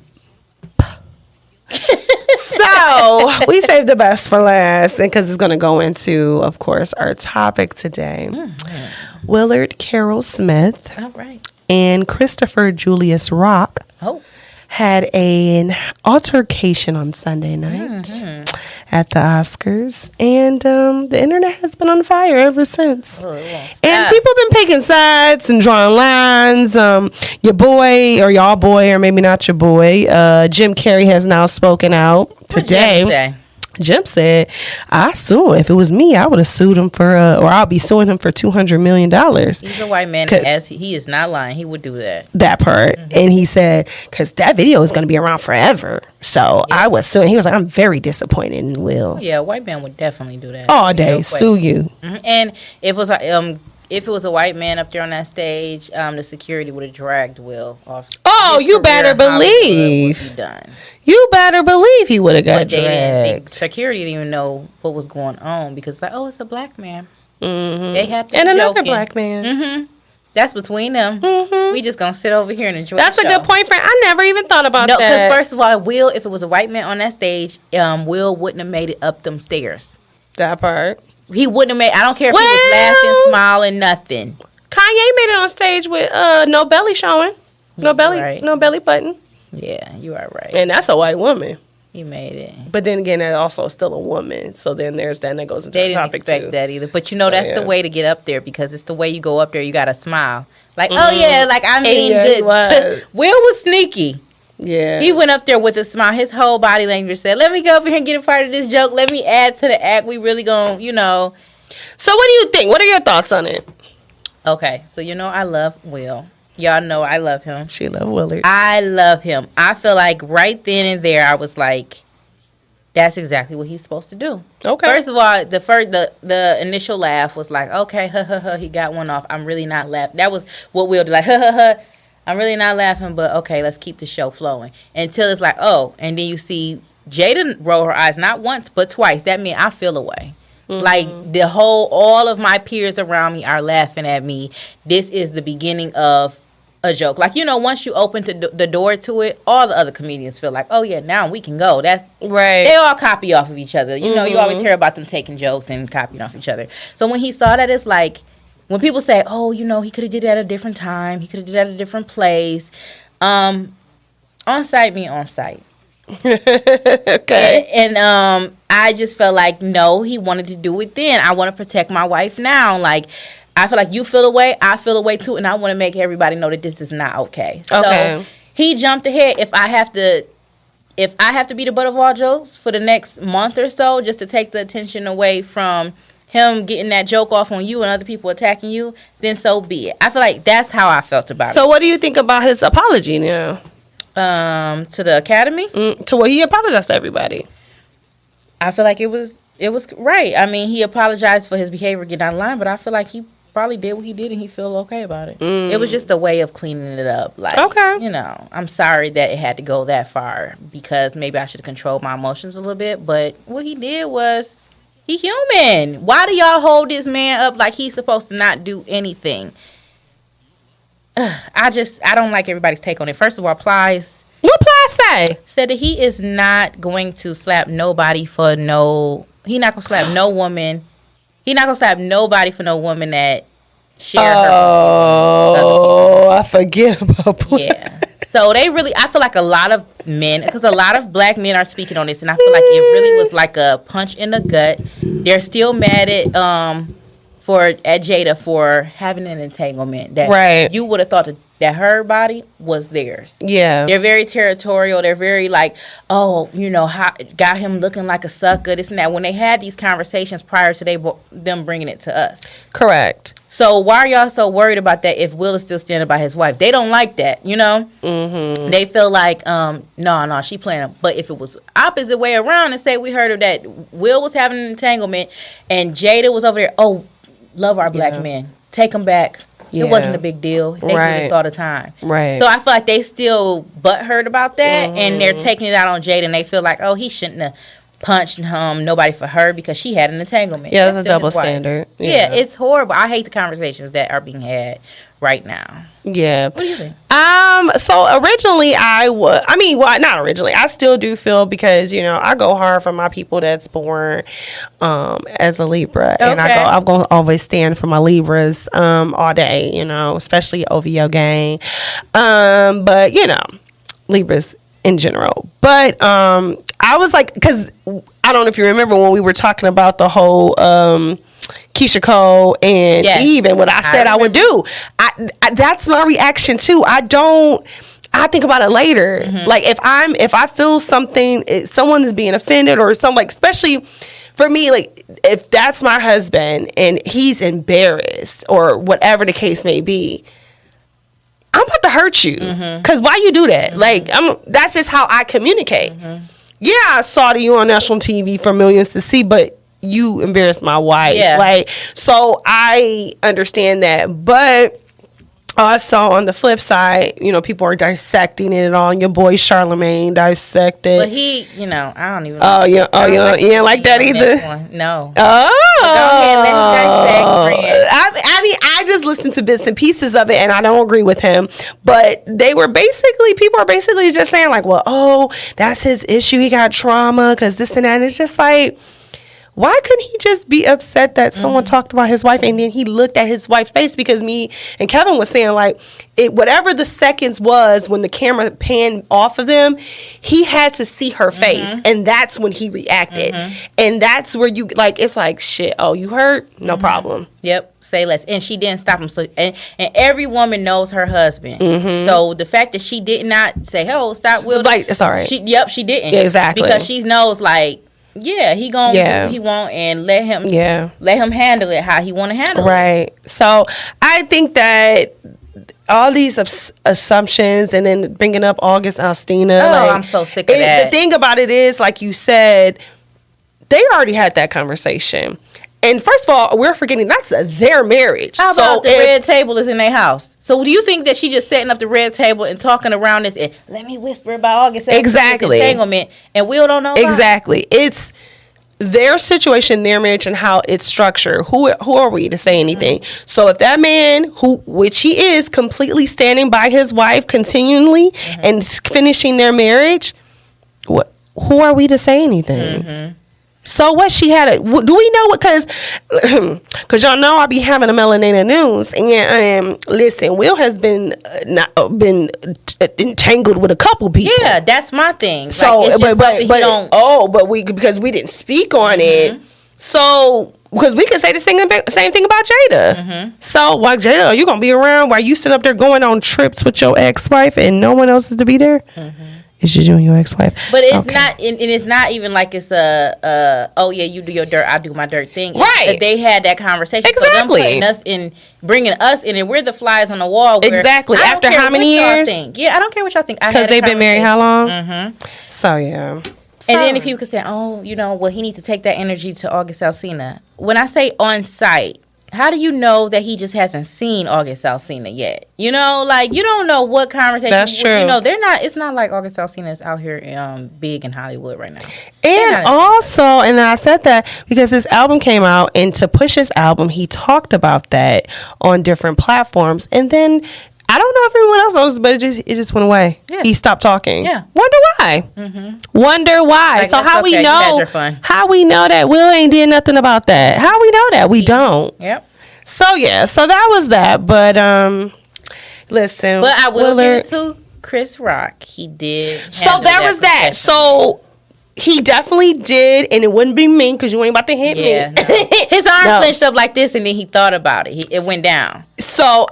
So, we saved the best for last, and because it's going to go into, of course, our topic today. Willard Carroll Smith and Christopher Julius Rock had an altercation on Sunday night at the Oscars, and the internet has been on fire ever since. And people have been picking sides and drawing lines. Your boy, or y'all boy, or maybe not your boy, Jim Carrey has now spoken out today Jim said, I sue him. If it was me, I would have sued him or I'll be suing him for $200 million. He's a white man, as he is not lying. He would do that. That part. Mm-hmm. And he said, because that video is going to be around forever. So I was suing. He was like, I'm very disappointed in Will. Yeah, a white man would definitely do that. All day, sue you. Mm-hmm. And if it was a white man up there on that stage, the security would have dragged Will off. Oh, you better believe. He done. You better believe he would have got dragged. Security didn't even know what was going on because, like, it's a black man. Mm-hmm. They had to and another black man. Mm-hmm. That's between them. Mm-hmm. We just gonna sit over here and enjoy. That's a good point, friend. I never even thought about that. No, because first of all, Will, if it was a white man on that stage, Will wouldn't have made it up them stairs. That part. He wouldn't have made. I don't care if he was laughing, smiling, nothing. Kanye made it on stage with no belly showing, no belly button. Yeah, you are right. And that's a white woman. He made it. But then again, that's also still a woman. So then there's that, and that goes into the topic too. They didn't expect that either. But that's the way to get up there because it's the way you go up there. You got to smile. Like, oh yeah, like I'm being good. Will was sneaky. Yeah. He went up there with a smile. His whole body language said, let me go over here and get a part of this joke. Let me add to the act. We really gonna, So what do you think? What are your thoughts on it? Okay. So, I love Will. Y'all know I love him. She love Willard. I love him. I feel like right then and there, I was like, that's exactly what he's supposed to do. Okay. First of all, the initial laugh was like, okay, he got one off. I'm really not laughing. That was what Will did, like, I'm really not laughing, but okay, let's keep the show flowing. Until it's like, oh, and then you see Jada roll her eyes, not once, but twice. That means I feel away. Mm-hmm. Like, all of my peers around me are laughing at me. This is the beginning of a joke. Like, once you open the door to it, all the other comedians feel like, oh yeah, now we can go. That's right. They all copy off of each other. You you always hear about them taking jokes and copying off each other. So when he saw that, it's like, when people say, oh, he could have did that at a different time. He could have did that at a different place. On site mean on site. Okay. And I just felt like, no, he wanted to do it then. I want to protect my wife now. Like, I feel like you feel away, I feel away too, and I want to make everybody know that this is not okay. So he jumped ahead. If I have to be the butt of all jokes for the next month or so, just to take the attention away from him getting that joke off on you and other people attacking you, then so be it. I feel like that's how I felt about it. So what do you think about his apology now? To the Academy? To what he apologized to everybody. I feel like it was right. I mean, he apologized for his behavior getting out of line, but I feel like he probably did what he did and he feel okay about it. It was just a way of cleaning it up. Like, I'm sorry that it had to go that far because maybe I should have controlled my emotions a little bit, but what he did was, he human. Why do y'all hold this man up like he's supposed to not do anything? I don't like everybody's take on it. First of all, Plies. What Plies say? Said that he is not going to slap nobody for he's not going to slap no woman. He's not going to slap nobody for no woman that shares her. Oh, I forget about Plies. Yeah. So I feel like a lot of men, because a lot of black men are speaking on this, and I feel like it really was like a punch in the gut. They're still mad at Jada for having an entanglement that you would have thought that her body was theirs. Yeah. They're very territorial. They're very like, oh, got him looking like a sucker, this and that. When they had these conversations prior to them bringing it to us. Correct. So why are y'all so worried about that if Will is still standing by his wife? They don't like that, Mm-hmm. They feel like, no, she playing him. But if it was opposite way around and say we heard of that Will was having an entanglement and Jada was over there, oh, love our black men. Take them back. Yeah. It wasn't a big deal. They do this all the time. Right. So I feel like they still butthurt about that, and they're taking it out on Jada, and they feel like, oh, he shouldn't have punched nobody for her because she had an entanglement. Yeah, that's a double standard. Yeah, it's horrible. I hate the conversations that are being had right now. Yeah. What do you think? So originally not originally. I still do feel because, I go hard for my people that's born as a Libra. Okay. And I'm going to always stand for my Libras all day, especially OVO gang. But, Libras in general. But I was like, because I don't know if you remember when we were talking about the whole Keisha Cole and Eve and what I said I would do. That's my reaction too. I don't I think about it later. Like if I feel something, someone is being offended or something, like, especially for me, like if that's my husband and he's embarrassed or whatever the case may be, I'm about to hurt you. Because why you do that? Like, that's just how I communicate. Yeah, I saw you on national TV for millions to see, but you embarrassed my wife. Yeah. Like, so I understand that. But also on the flip side, you know, people are dissecting it all. Your boy Charlamagne dissected. But he, you know, I don't even. You didn't like that either. No. Oh, go ahead, let him dissect. I mean, I just listened to bits and pieces of it, and I don't agree with him. But people are basically just saying like, well, oh, that's his issue. He got trauma because this and that. And it's just like, why couldn't he just be upset that someone talked about his wife and then he looked at his wife's face? Because me and Kevin was saying, like, whatever the seconds was when the camera panned off of them, he had to see her face. And that's when he reacted. And that's where you, like, it's like, shit, oh, you hurt? No problem. Yep, say less. And she didn't stop him. So, and every woman knows her husband. So the fact that she did not say, oh, stop, Will. Like, it's all right. She didn't. Yeah, exactly. Because she knows, like, yeah, he gonna do what he want and let him handle it how he want to handle it. Right. So I think that all these assumptions and then bringing up August Alsina. Oh, like, I'm so sick of that. The thing about it is, like you said, they already had that conversation. And first of all, we're forgetting that's their marriage. How about the red table is in their house? So do you think that she just setting up the red table and talking around this? And let me whisper about August entanglement, and we don't know. Exactly, it's their situation, their marriage, and how it's structured. Who are we to say anything? So if that man, which he is, completely standing by his wife continually and finishing their marriage, who are we to say anything? So what she had? Do we know what? Because y'all know I be having a Melanina News, and listen, Will has been entangled with a couple people. Yeah, that's my thing. So, like, because we didn't speak on it. So because we could say the same thing about Jada. So while Jada, are you gonna be around while you sit up there going on trips with your ex-wife and no one else is to be there? It's just you and your ex-wife. But it's not, and it's not even like it's oh yeah, you do your dirt, I do my dirt thing. Right. They had that conversation. Exactly. So them putting us in, bringing us in, and we're the flies on the wall. Exactly. After how many years? Yeah, I don't care what y'all think. Because they've been married how long? So yeah. And then if people could say, oh, you know, well, he needs to take that energy to August Alsina. When I say on site, how do you know that he just hasn't seen August Alsina yet? You know, like, you don't know what conversation. That's true. You know, it's not like August Alsina is out here big in Hollywood right now. And also, and I said that because his album came out, and to push his album, he talked about that on different platforms. And then, I don't know if everyone else knows, but it just went away. Yeah. He stopped talking. Yeah. Wonder why. Wonder why. Like, so how we know? How we know that Will ain't did nothing about that? How we know that? We don't. Yep. So yeah. So that was that. But listen. But I will give it to Chris Rock. He did. So there was that. So he definitely did, and it wouldn't be me because you ain't about to hit me. No. His arm clenched up like this, and then he thought about it. It went down. So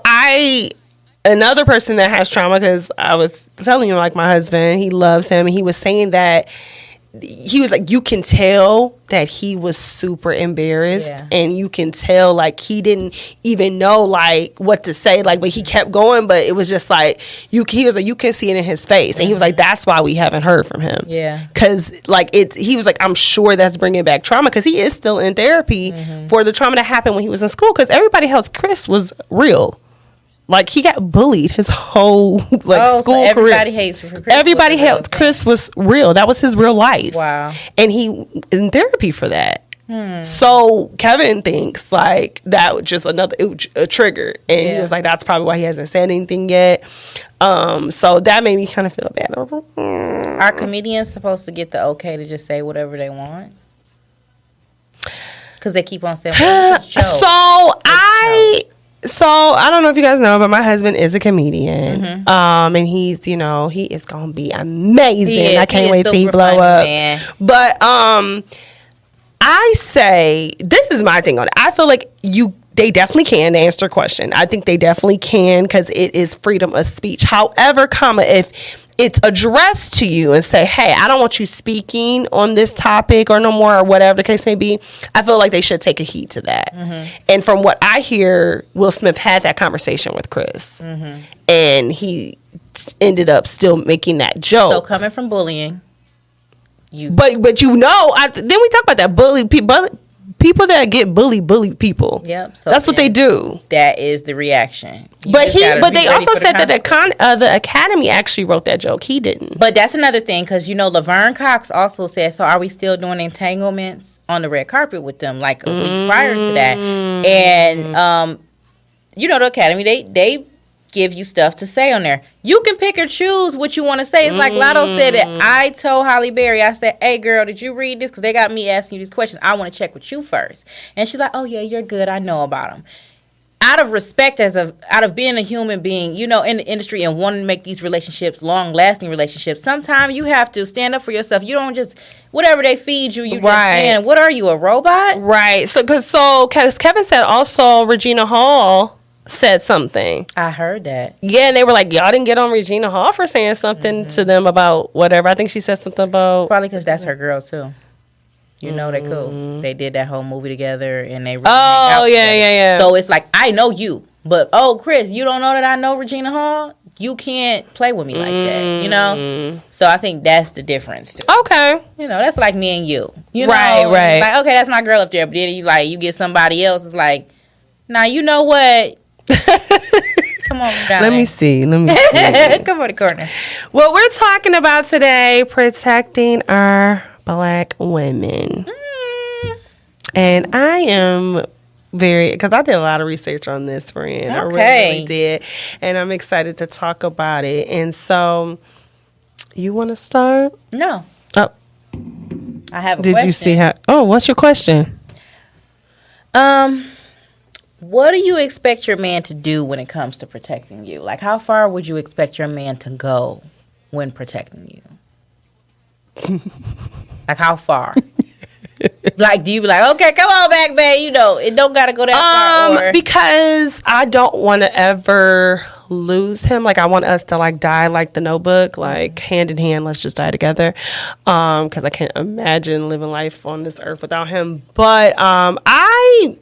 another person that has trauma, because I was telling you, like, my husband, he loves him, and he was saying that he was like, you can tell that he was super embarrassed, and you can tell, like, he didn't even know, like, what to say, like, but he kept going, but it was just like, he was like, you can see it in his face, and he was like, that's why we haven't heard from him. Yeah. Because, like, he was like, I'm sure that's bringing back trauma, because he is still in therapy for the trauma that happened when he was in school, because everybody else, Chris was real. Like, he got bullied his whole school career. Everybody hates Chris. Everybody hates Chris was real. That was his real life. Wow. And he in therapy for that. So Kevin thinks like that was just a trigger, and he was like, that's probably why he hasn't said anything yet. So that made me kind of feel bad. Are comedians supposed to get the okay to just say whatever they want? Because they keep on saying, So I don't know if you guys know, but my husband is a comedian, and he's, he is gonna be amazing. I can't wait till he blow up. Man. But I say this is my thing on it. I feel like they definitely can, to answer your question. I think they definitely can, because it is freedom of speech. However, if it's addressed to you and say, hey, I don't want you speaking on this topic or no more, or whatever the case may be, I feel like they should take a heed to that. And from what I hear, Will Smith had that conversation with Chris. And he ended up still making that joke. So coming from bullying, but you know, then we talk about that people that get bully people. Yep. So that's what they do. That is the reaction. But they also said that the Academy actually wrote that joke. He didn't. But that's another thing, because Laverne Cox also said, so are we still doing entanglements on the red carpet with them, like a week prior to that? And the Academy, they give you stuff to say on there. You can pick or choose what you want to say. It's like Lotto said that I told Holly Berry, I said, hey girl, did you read this? Because they got me asking you these questions. I want to check with you first. And she's like, oh yeah, you're good. I know about them. Out of respect, out of being a human being, in the industry and wanting to make these relationships long-lasting relationships, sometimes you have to stand up for yourself. You don't just, whatever they feed you, you just stand. What are you, a robot? Right. So Kevin said also Regina Hall said something. I heard that. Yeah, and they were like, y'all didn't get on Regina Hall for saying something to them about whatever. I think she said something about... Probably because that's her girl, too. They cool. They did that whole movie together, and they... yeah. So it's like, I know you, but, Chris, you don't know that I know Regina Hall? You can't play with me like that, So I think that's the difference, too. Okay. That's like me and you. Right. Like, okay, that's my girl up there, but then you get somebody else, it's like, now, you know what? Come on, darling. Let me see. Come on the corner. What we're talking about today, protecting our Black women. And I am because I did a lot of research on this, friend. I really did. And I'm excited to talk about it. And so, you want to start? No. Oh. I have a question. Did you see how... Oh, what's your question? What do you expect your man to do when it comes to protecting you? Like, how far would you expect your man to go when protecting you? Like, how far? Like, do you be like, okay, come on back, babe? It don't got to go that far. Because I don't want to ever lose him. Like, I want us to, like, die like the Notebook, like, hand in hand, let's just die together. Because I can't imagine living life on this earth without him. But I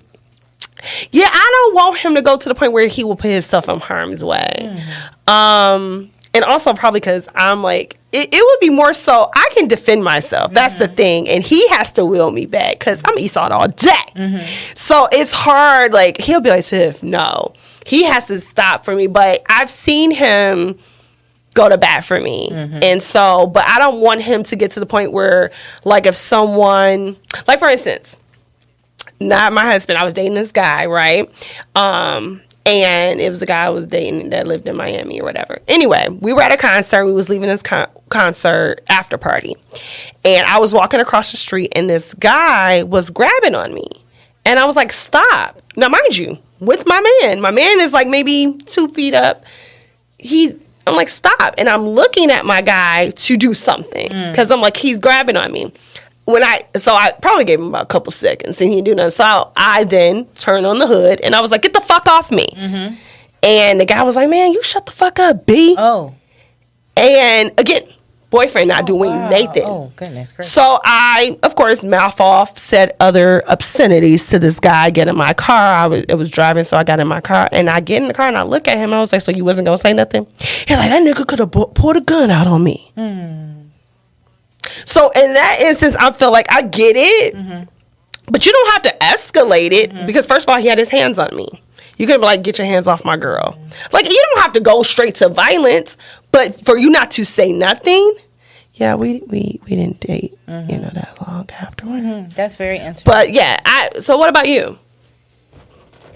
don't want him to go to the point where he will put himself in harm's way. And also probably because I'm like, it would be more so I can defend myself. That's the thing. And he has to will me back because I'm Esau all day. So it's hard. Like, he'll be like, Tiff, no. He has to stop for me. But I've seen him go to bat for me. And so, but I don't want him to get to the point where, like, if someone, like, for instance, not my husband, I was dating this guy, right? And it was the guy I was dating that lived in Miami or whatever. Anyway, we were at a concert. We was leaving this concert after party. And I was walking across the street, and this guy was grabbing on me. And I was like, stop. Now, mind you, with my man. My man is like maybe 2 feet up. I'm like, stop. And I'm looking at my guy to do something. Because I'm like, he's grabbing on me. So I probably gave him about a couple seconds and he didn't do nothing. So I then turned on the hood and I was like, get the fuck off me. And the guy was like, man, you shut the fuck up, B. Oh. And again, boyfriend not doing Nathan. Oh, goodness gracious. So I, of course, mouth off, said other obscenities to this guy, get in my car. It was driving, so I got in my car. And I get in the car and I look at him and I was like, so you wasn't going to say nothing? He's like, that nigga could have pulled a gun out on me. So in that instance, I feel like I get it, but you don't have to escalate it because first of all, he had his hands on me. You could be like, get your hands off my girl. Like, you don't have to go straight to violence, but for you not to say nothing, yeah, we didn't date, that long afterwards. That's very interesting. But yeah, so what about you?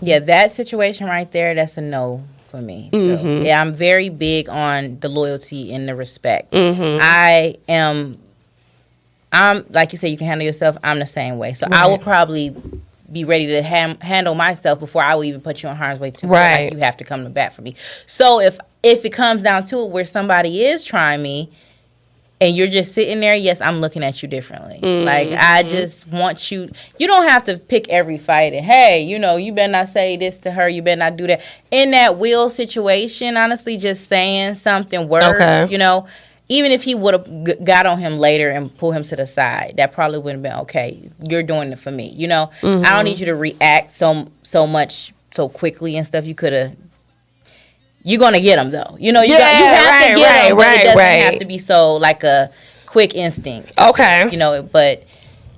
Yeah, that situation right there, that's a no for me. So, yeah, I'm very big on the loyalty and the respect. I'm like you said, you can handle yourself. I'm the same way. So I will probably be ready to handle myself before I will even put you in harm's way to like you have to come to bat for me. So if it comes down to it where somebody is trying me, and you're just sitting there, yes, I'm looking at you differently. Like, I just want you. You don't have to pick every fight and, hey, you know, you better not say this to her. You better not do that. In that Will situation, honestly, just saying something, words, you know, even if he would have got on him later and pulled him to the side, that probably would have been, okay, you're doing it for me. You know, I don't need you to react so much so quickly and stuff. You could have. You're going to get them, though. You know, you have to get them, but it doesn't have to be so, like, a quick instinct. Okay. You know, but,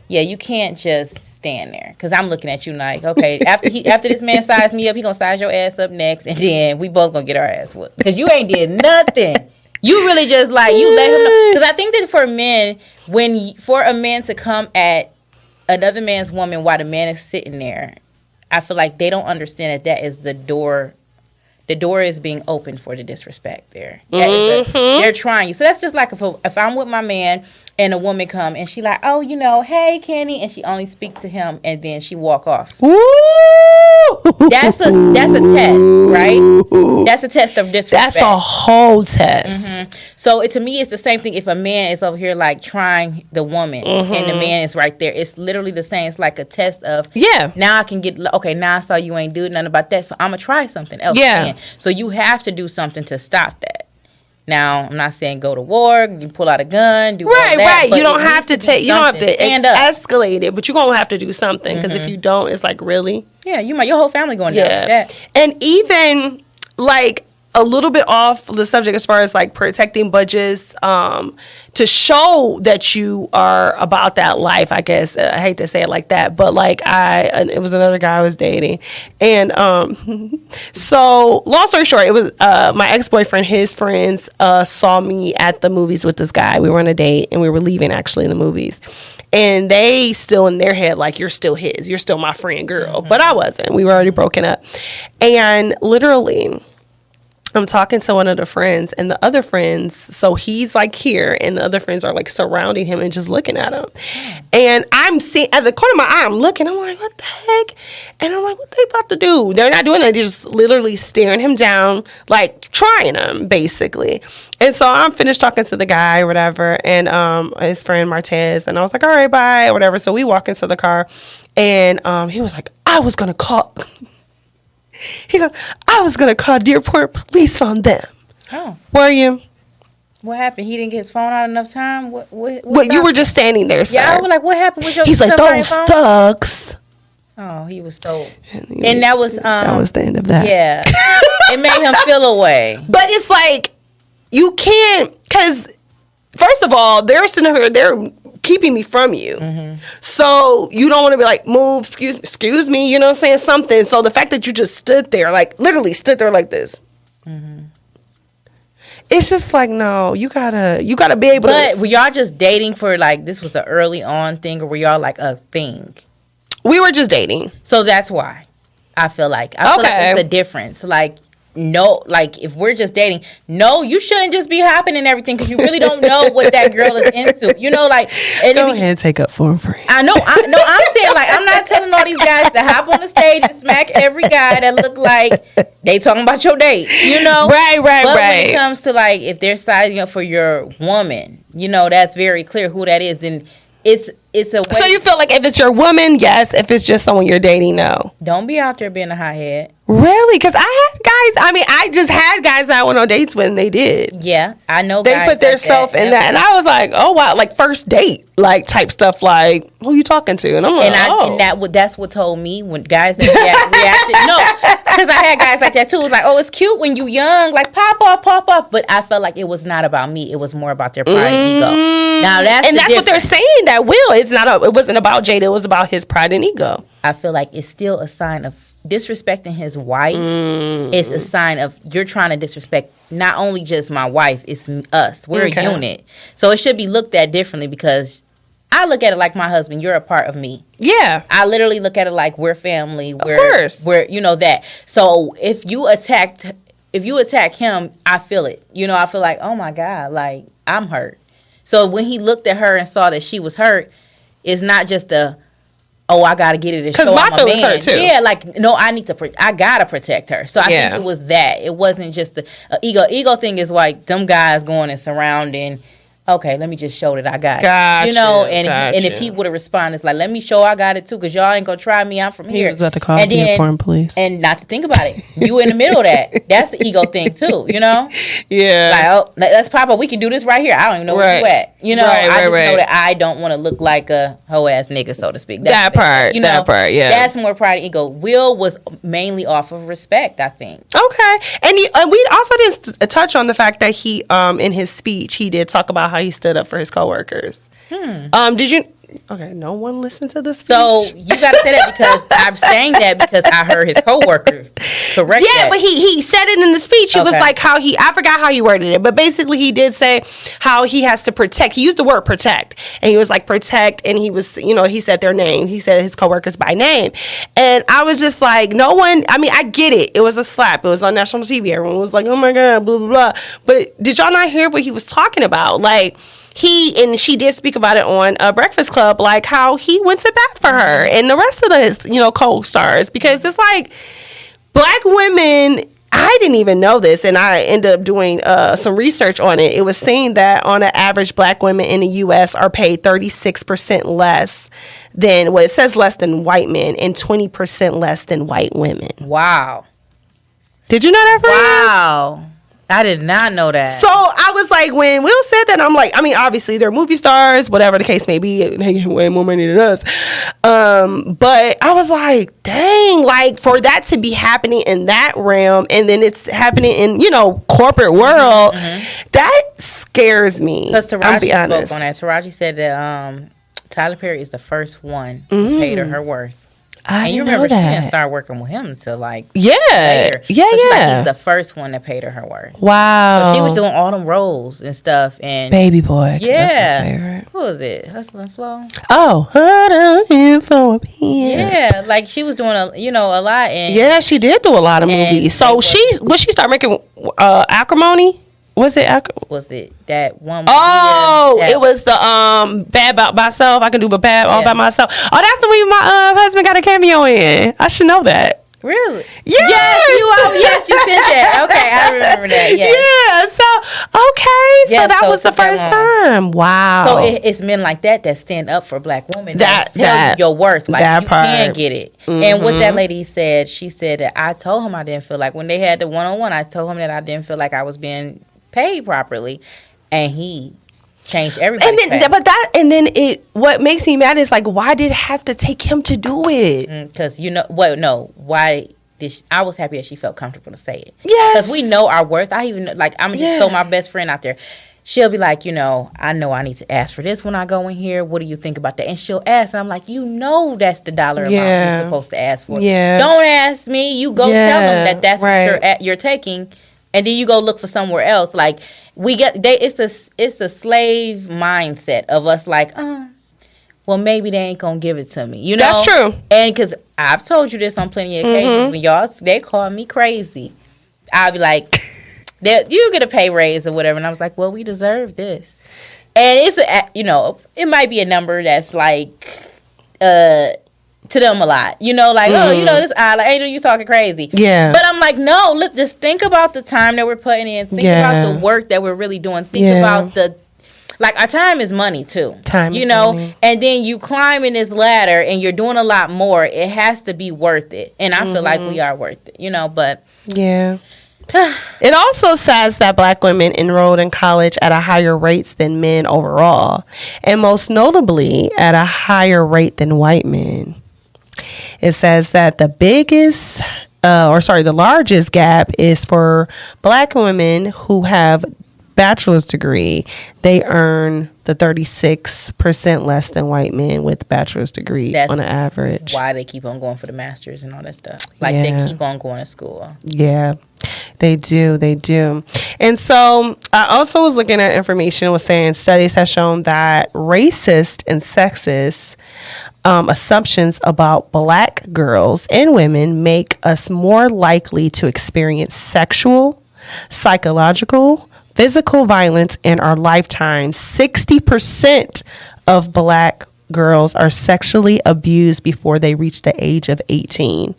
yeah, you can't just stand there. Because I'm looking at you like, okay, after this man size me up, he going to size your ass up next, and then we both going to get our ass whooped. Because you ain't did nothing. You really just, like, you let him know. Because I think that for men, for a man to come at another man's woman while the man is sitting there, I feel like they don't understand that is the door. The door is being opened for the disrespect there. They're trying you. So that's just like if I'm with my man and a woman come and she like, oh, you know, hey, Kenny, and she only speak to him and then she walk off. Ooh. That's a test, right? That's a test of disrespect. That's a whole test. So to me, it's the same thing. If a man is over here like trying the woman and the man is right there, it's literally the same. It's like a test of, now I can get, okay, now I saw you ain't doing nothing about that, so I'm going to try something else. Yeah. So you have to do something to stop that. Now, I'm not saying go to war, you pull out a gun, do all that. Right. You don't have to escalate it, but you're going to have to do something. Because if you don't, it's like, really? Yeah, your whole family going down like that. And even, like, a little bit off the subject as far as, like, protecting budgets, to show that you are about that life, I guess. I hate to say it like that, but, like, it was another guy I was dating. And so, long story short, it was my ex-boyfriend, his friends saw me at the movies with this guy. We were on a date, and we were leaving, actually, in the movies. And they still in their head, like, you're still his. You're still my friend, girl. But I wasn't. We were already broken up. And literally, I'm talking to one of the friends, and the other friends, so he's like here, and the other friends are like surrounding him and just looking at him. And I'm seeing, at the corner of my eye, I'm looking, I'm like, what the heck? And I'm like, what they about to do? They're not doing that. They're just literally staring him down, like trying him, basically. And so I'm finished talking to the guy or whatever, and his friend Martez, and I was like, all right, bye, or whatever. So we walk into the car, and he was like, I was going to call... He goes, I was going to call Dearport police on them. Oh. Were you? What happened? He didn't get his phone out enough time? What you were just standing there, sir. Yeah, I was like, what happened with your phone? He's like, those thugs. Oh, he was so... And that was... that was the end of that. Yeah. It made him feel away. But it's like, you can't... Because, first of all, they're sitting here, they're keeping me from you. So you don't want to be like, move, excuse me, you know what I'm saying, something. So the fact that you just stood there, like literally stood there like this, it's just like, no, you gotta be able to. But were y'all just dating for like, this was an early on thing, or were y'all like a thing? We were just dating. So that's why I feel like it's a difference. Like, no, like if we're just dating, no, you shouldn't just be hopping and everything, because you really don't know what that girl is into. You know, like, and go ahead and take up for him, friend. I know. I'm saying, like, I'm not telling all these guys to hop on the stage and smack every guy that look like they talking about your date. You know, right. But when it comes to like, if they're sizing up for your woman, you know, that's very clear who that is. Then it's a way. So you feel like if it's your woman, yes. If it's just someone you're dating, no. Don't be out there being a hothead. Really? Because I had guys. I mean, I just had guys that I went on dates with, and they did. Yeah, I know. They put their self in that, and I was like, oh wow, like first date, like type stuff. Like, who you talking to? And I'm like, and that's what told me when guys that reacted. No, because I had guys like that too. It was like, oh, it's cute when you young, like pop off. But I felt like it was not about me. It was more about their pride and ego. Now that's what they're saying. That it wasn't about Jada. It was about his pride and ego. I feel like it's still a sign of disrespecting his wife. It's a sign of you're trying to disrespect not only just my wife, it's us. We're a unit. So it should be looked at differently, because I look at it like my husband. You're a part of me. Yeah. I literally look at it like we're family. Of course. We're, you know, that. So if you attack him, I feel it. You know, I feel like, oh my God, like I'm hurt. So when he looked at her and saw that she was hurt, it's not just I gotta get it and show I'm a man. Hurt too. Yeah, like no, I gotta protect her. So I think it was that. It wasn't just the ego. Ego thing is like them guys going and surrounding okay, let me just show that I got it. You know, and if he would have responded, it's like, let me show I got it too, because y'all ain't gonna try me. I'm from here. He was about to call the porn police. And not to think about it, you in the middle of that. That's the ego thing too, you know? Yeah. Like, oh, let's pop up. We can do this right here. I don't even know where you at. You know, I just know that I don't want to look like a hoe ass nigga, so to speak. That part, yeah. That's more pride and ego. Will was mainly off of respect, I think. Okay. And we also didn't touch on the fact that he, in his speech, he did talk about how he stood up for his coworkers. Did you? Okay, no one listened to this speech. So you got to say that, because I'm saying that because I heard his coworker correct that. But he said it in the speech. He was like I forgot how he worded it, but basically he did say how he has to protect. He used the word protect, and he was like protect, and he was, he said their name. He said his coworkers by name, and I was just like, no one. I mean, I get it. It was a slap. It was on national TV. Everyone was like, oh my god, blah blah blah. But did y'all not hear what he was talking about? Like, she did speak about it on Breakfast Club, like how he went to bat for her and the rest of the co-stars, because it's like black women. I didn't even know this, and I ended up doing some research on it. It was saying that on an average, black women in the U.S. are paid 36% less than, well, it says less than white men, and 20% less than white women. Wow. Did you know that, friend? Wow. I did not know that. So I was like, when Will said that, I'm like, I mean, obviously they're movie stars, whatever the case may be, they get way more money than us. But I was like, dang, like for that to be happening in that realm, and then it's happening in, corporate world, that scares me. Because Taraji spoke on that. Taraji said that Tyler Perry is the first one who paid her worth. And you remember she didn't start working with him until later. Yeah. He's the first one that paid her worth. Wow. So she was doing all them roles and stuff. And Baby Boy. Yeah. That's my favorite. Who was it? Hustle and Flow. Oh, Hustle and Flow. Yeah, like she was doing a lot. And yeah, she did do a lot of movies. So she started making Acrimony. Was it that one movie? Oh, it was the Bad By Myself. I Can Do But Bad All By Myself. Oh, that's the movie my husband got a cameo in. I should know that. Really? Yes. Yes, you said that. Okay, I remember that. Yes. Yeah. So so that was the first time. Wow. So it's men like that stand up for black women. That tell you your worth. Like you can get it. And what that lady said, she said that I told him I didn't feel like when they had the one-on-one. I told him that I didn't feel like I was being paid properly, and he changed everything. And then what makes me mad is like, why did it have to take him to do it? Because I was happy that she felt comfortable to say it. Yes, because we know our worth. I even I'm just throw my best friend out there. She'll be like, I know I need to ask for this when I go in here. What do you think about that? And she'll ask, and I'm like, that's the dollar amount you're supposed to ask for. Yeah. Don't ask me. You go tell them that's what you're taking. And then you go look for somewhere else. Like it's a slave mindset of us. Like, well, maybe they ain't gonna give it to me. That's true. And because I've told you this on plenty of occasions, when they call me crazy, I'll be like, "You get a pay raise or whatever," and I was like, "Well, we deserve this." And it's it might be a number that's like, to them a lot, this Angel, you talking crazy. Yeah. But I'm like, no, just think about the time that we're putting in. Think about the work that we're really doing. Think about our time is money too. Time, money. And then you climb in this ladder and you're doing a lot more. It has to be worth it. And I feel like we are worth it, but. Yeah. It also says that black women enrolled in college at a higher rates than men overall, and most notably at a higher rate than white men. It says that the largest gap is for black women who have bachelor's degree. They earn the 36% less than white men with bachelor's degree on an average. Why they keep on going for the masters and all that stuff. They keep on going to school. Yeah, they do. And so I also was looking at information. It was saying studies have shown that racist and sexist assumptions about black girls and women make us more likely to experience sexual, psychological, physical violence in our lifetime. 60% of black girls are sexually abused before they reach the age of 18.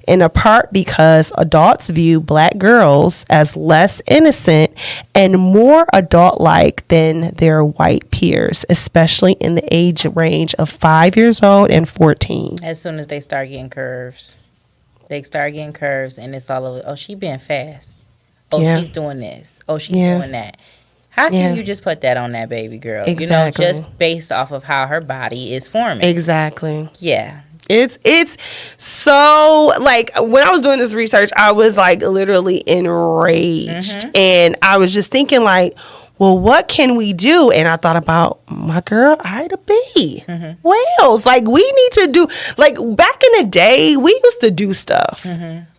in a part because adults view black girls as less innocent and more adult-like than their white peers, especially in the age range of 5 years old and 14. As soon as they start getting curves. They start getting curves, and it's all over. Oh, she being fast. Oh, she's doing this. Oh, she's doing that. How can you just put that on that baby girl? Exactly. Just based off of how her body is forming. Exactly. Yeah. It's so, like, when I was doing this research, I was, like, literally enraged. And I was just thinking, like, well, what can we do? And I thought about my girl, Ida B. Wells. Like, we need to do, like, back in the day, we used to do stuff.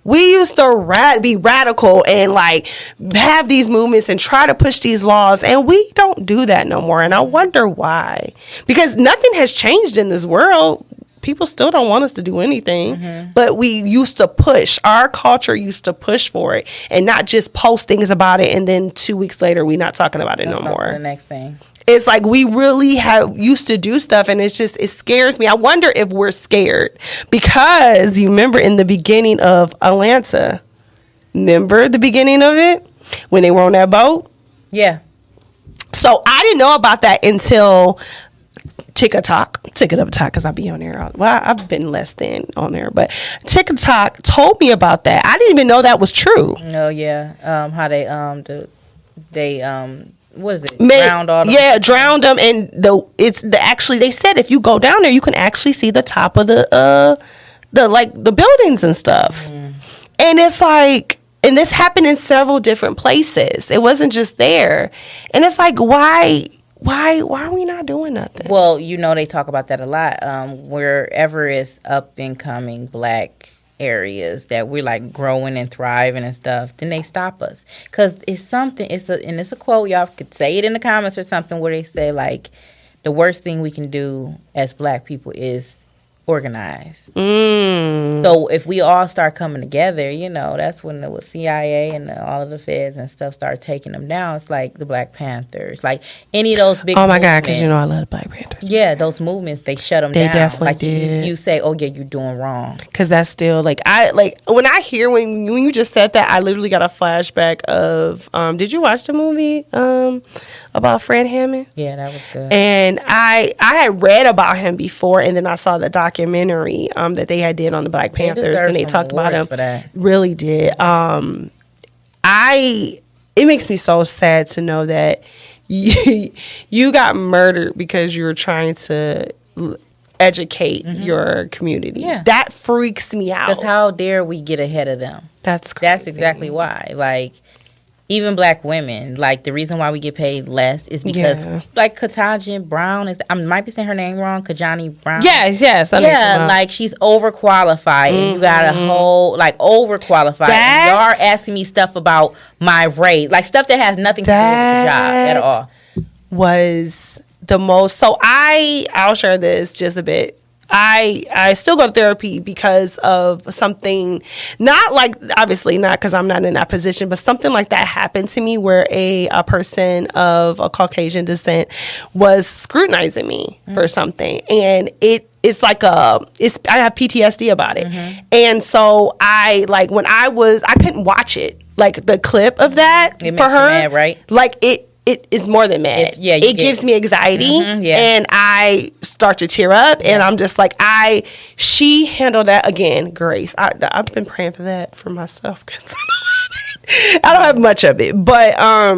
We used to be radical and, like, have these movements and try to push these laws. And we don't do that no more. And I wonder why. Because nothing has changed in this world. People still don't want us to do anything, but we used to push. Our culture used to push for it and not just post things about it, and then 2 weeks later, we're not talking about it no more. The next thing. It's like we really have used to do stuff, and it scares me. I wonder if we're scared because you remember in the beginning of Atlanta, remember the beginning of it when they were on that boat? Yeah. So I didn't know about that until TikTok, because I be on there. Well, I've been less than on there, but TikTok told me about that. I didn't even know that was true. Oh yeah, how they what is it? Drowned all them. Yeah, drowned them, and actually they said if you go down there, you can actually see the top of the buildings and stuff. And it's like, and this happened in several different places. It wasn't just there, and it's like why are we not doing nothing? Well, they talk about that a lot. Wherever is up and coming black areas that we're like growing and thriving and stuff, then they stop us. Because it's something, and it's a quote, y'all could say it in the comments or something, where they say like, the worst thing we can do as black people is organize. So if we all start coming together, that's when the CIA and all of the feds and stuff start taking them down. It's like the Black Panthers, like any of those big. Oh my God, because I love the Black Panthers. Yeah, those movements, they shut them down. They definitely did. You say, oh yeah, you're doing wrong. Because that's still when I hear when you just said that, I literally got a flashback of. Did you watch the movie about Fred Hammond? Yeah, that was good. And I had read about him before, and then I saw the documentary that they had did on the Black Panthers, and they talked about him. Really did. It makes me so sad to know that you got murdered because you were trying to educate your community. Yeah. That freaks me out. Because how dare we get ahead of them? That's crazy. That's exactly why. Like, even black women, like, the reason why we get paid less is because, like, Katajin Brown I might be saying her name wrong, Kajani Brown. Yes. Like, she's overqualified, and you got a whole, like, overqualified. And y'all are asking me stuff about my rate, like, stuff that has nothing to do with the job at all. Was the most, so I'll share this just a bit. I still go to therapy because of something, not like, obviously not because I'm not in that position, but something like that happened to me where a person of a Caucasian descent was scrutinizing me for something. And it's like I have PTSD about it. And so I couldn't watch it, like the clip of that it for her. Mad, right? Like it is more than mad. It gives me anxiety, and I start to tear up, and I'm just like, she handled that again, Grace. I've been praying for that for myself because I don't have much of it, but I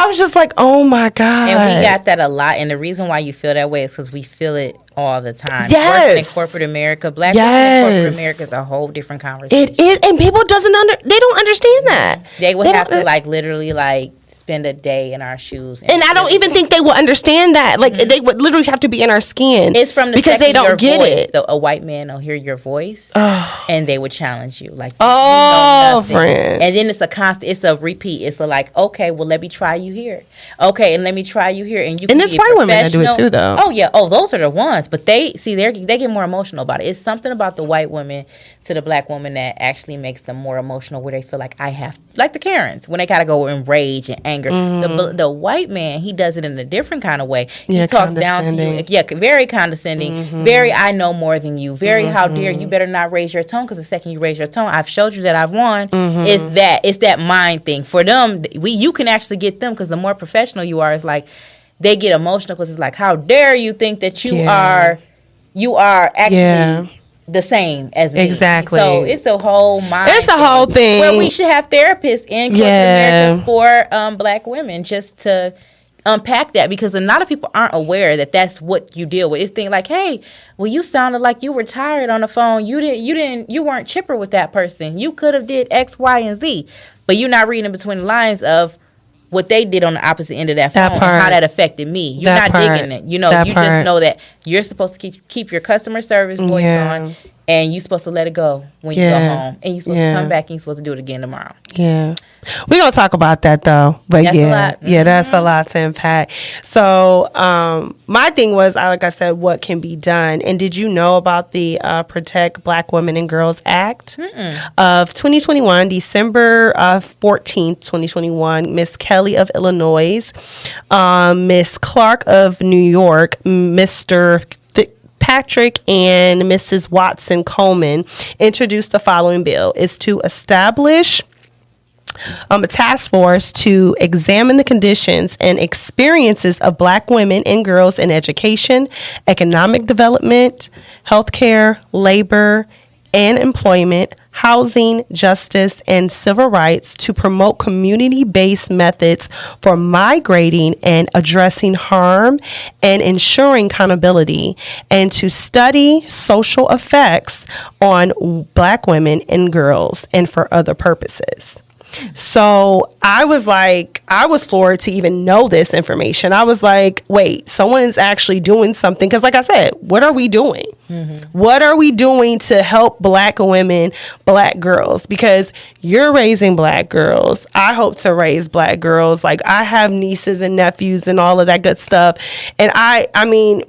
was just like, oh my God. And we got that a lot, and the reason why you feel that way is because we feel it all the time. Yes. Working in corporate America, black people in corporate America is a whole different conversation. It is, and people they don't understand that. They would have to literally spend a day in our shoes. And I don't even think they will understand that. Like, they would literally have to be in our skin. It's from because they don't get voice. it. A white man will hear your voice, and they would challenge you. Like, friend. And then it's a constant, it's a repeat. It's okay, well, let me try you here. Okay, and let me try you here. And it's white women that do it too, though. Oh, yeah. Oh, those are the ones. But they get more emotional about it. It's something about the white woman to the black woman that actually makes them more emotional, where they feel like like the Karens, when they gotta go in rage and anger anger. The white man, he does it in a different kind of way. He talks down to you. Yeah, very condescending. Very, I know more than you. Very, how dare you? Better not raise your tone, because the second you raise your tone, I've showed you that I've won. It's that mind thing. For them, you can actually get them, because the more professional you are, it's like they get emotional, because it's like, how dare you think that you are actually the same as me. Exactly. So it's a whole mind. It's a whole thing. Where we should have therapists in corporate America for Black women, just to unpack that, because a lot of people aren't aware that that's what you deal with. It's things like, hey, well, you sounded like you were tired on the phone. You weren't chipper with that person. You could have did X, Y, and Z, but you're not reading between the lines of what they did on the opposite end of that phone, and how that affected me. You're not digging it. You just know that you're supposed to keep your customer service voice on, and you're supposed to let it go when you go home, and you're supposed to come back and you're supposed to do it again tomorrow. Yeah. We're going to talk about that, though. But that's a lot. Yeah, that's a lot to unpack. So my thing was, like I said, what can be done? And did you know about the Protect Black Women and Girls Act of 2021, December 14th, 2021? Miss Kelly of Illinois, Miss Clark of New York, Mr. Patrick and Mrs. Watson Coleman introduced the following bill. It's to establish a task force to examine the conditions and experiences of Black women and girls in education, economic development, healthcare, labor, and employment, housing, justice, and civil rights, to promote community-based methods for migrating and addressing harm and ensuring accountability, and to study social effects on Black women and girls, and for other purposes. So I was floored to even know this information. I was like, wait, someone is actually doing something. Because like I said, what are we doing? What are we doing to help Black women, Black girls? Because you're raising Black girls. I hope to raise Black girls. Like, I have nieces and nephews and all of that good stuff. And I mean,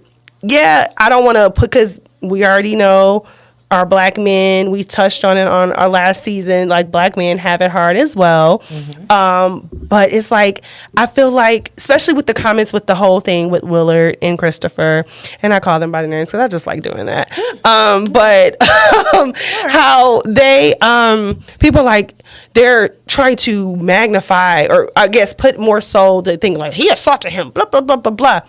I don't want to put, because we already know our Black men, we touched on it on our last season, like, Black men have it hard as well. But it's like, I feel like, especially with the comments with the whole thing with Willard and Christopher, and I call them by the names because I just like doing that. How they, people like, they're trying to magnify, or I guess put more so the thing like, he assaulted him, blah, blah, blah, blah, blah.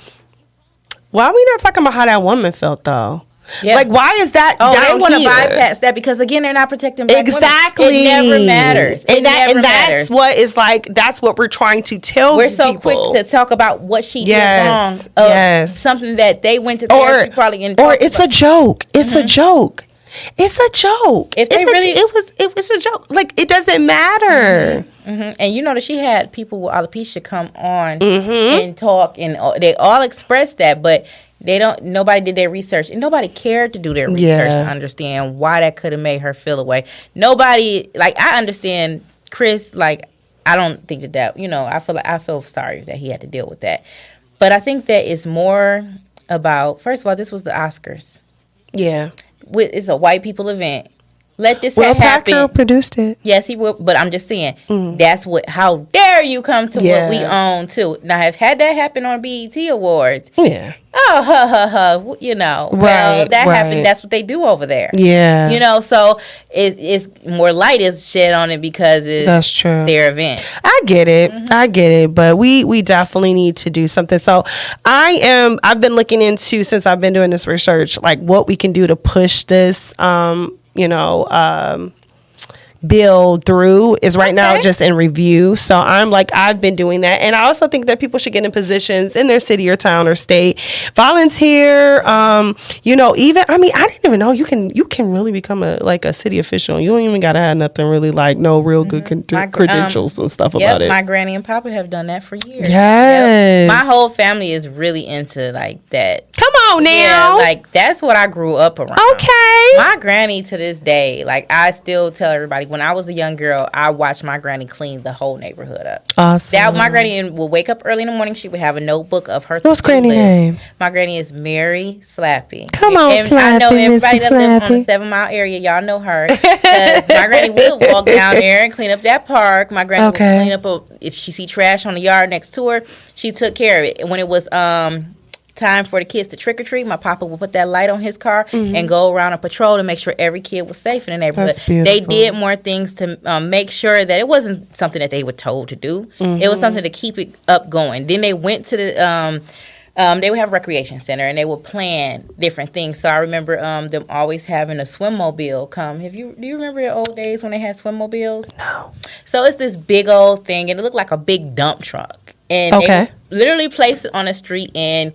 Why are we not talking about how that woman felt, though? Yeah. Like, why is that? They want to bypass that, because again, they're not protecting Black women. It never matters. That's what is like. That's what we're trying to tell. We're so quick to talk about what she did wrong. Something that they went to therapy probably in. Or it's a joke. It's a joke. It's a joke. If they it was a joke. Like, it doesn't matter. And you know that she had people with alopecia come on and talk, and they all expressed that, but nobody did their research, and nobody cared to do their research to understand why that could have made her feel away. Nobody, like, I understand Chris, like, I don't think that, I feel sorry that he had to deal with that. But I think that it's more about, first of all, this was the Oscars. Yeah. It's a white people event. Let this happen. Packer produced it. Yes, he will. But I'm just saying, that's what. How dare you come to what we own too? Now, have had that happen on BET Awards? Yeah. Oh, well, that happened. That's what they do over there. Yeah. So it's more light is shed on it because that's true. Their event. I get it. But we definitely need to do something. So I've been looking into, since I've been doing this research, like, what we can do to push this, bill through is right now just in review. So I've been doing that. And I also think that people should get in positions in their city or town or state, volunteer, even, I didn't even know you can really become a city official. You don't even got to have nothing really, like, no real good credentials and stuff about it. My granny and papa have done that for years. Yes. My whole family is really into, like, that. Come on now. Yeah, like, that's what I grew up around. Okay. My granny, to this day, like, I still tell everybody, when I was a young girl, I watched my granny clean the whole neighborhood up. Awesome. My granny would wake up early in the morning. She would have a notebook of her. What's granny name? My granny is Mary Slappy. Come on, Slappy. I know everybody that lives on the 7 Mile area. Y'all know her. Because my granny would walk down there and clean up that park. My granny would clean up if she see trash on the yard next to her, she took care of it. And when it was time for the kids to trick or treat, my papa would put that light on his car and go around and patrol to make sure every kid was safe in the neighborhood. They did more things to make sure that it wasn't something that they were told to do. It was something to keep it up going. Then they went to the they would have a recreation center and they would plan different things. So I remember them always having a swim-mobile come. Do you remember the old days when they had swim-mobiles? No. So it's this big old thing and it looked like a big dump truck. And they literally placed it on the street in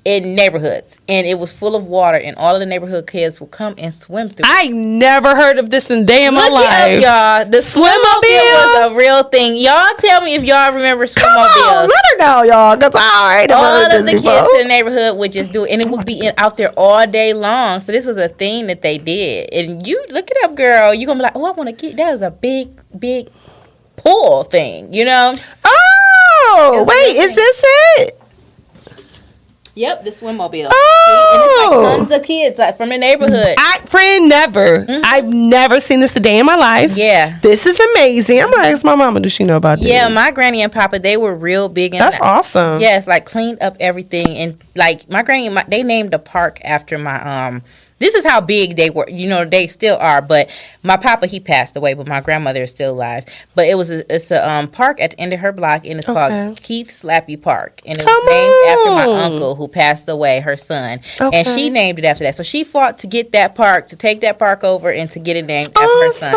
neighborhoods, and it was full of water, and all of the neighborhood kids would come and swim through. I never heard of this in day in my life. Look it up, y'all. The swim-mobile was a real thing. Y'all tell me if y'all remember swim-mobiles. Come on, let her know, y'all, because I already heard this before. All of the kids in the neighborhood would just do it, and it would be out there all day long. So this was a thing that they did. And you look it up, girl. You're going to be like, oh, I want to get, that is a big, big pool thing, you know? Oh, wait, is this it? Yep, the swim-mobile. Oh. And it's like tons of kids like from the neighborhood. Never. I've never seen this a day in my life. Yeah. This is amazing. I'm going to ask my mama, does she know about this? Yeah, my granny and papa, they were real big. That's awesome. Yes, like cleaned up everything. And like my granny, they named the park after my this is how big they were. You know, they still are. But my papa, he passed away, but my grandmother is still alive. But it's a park at the end of her block, and it's called Keith Slappy Park. And it was named after my uncle who passed away, her son. Okay. And she named it after that. So she fought to get that park, to take that park over, and to get it named after her son.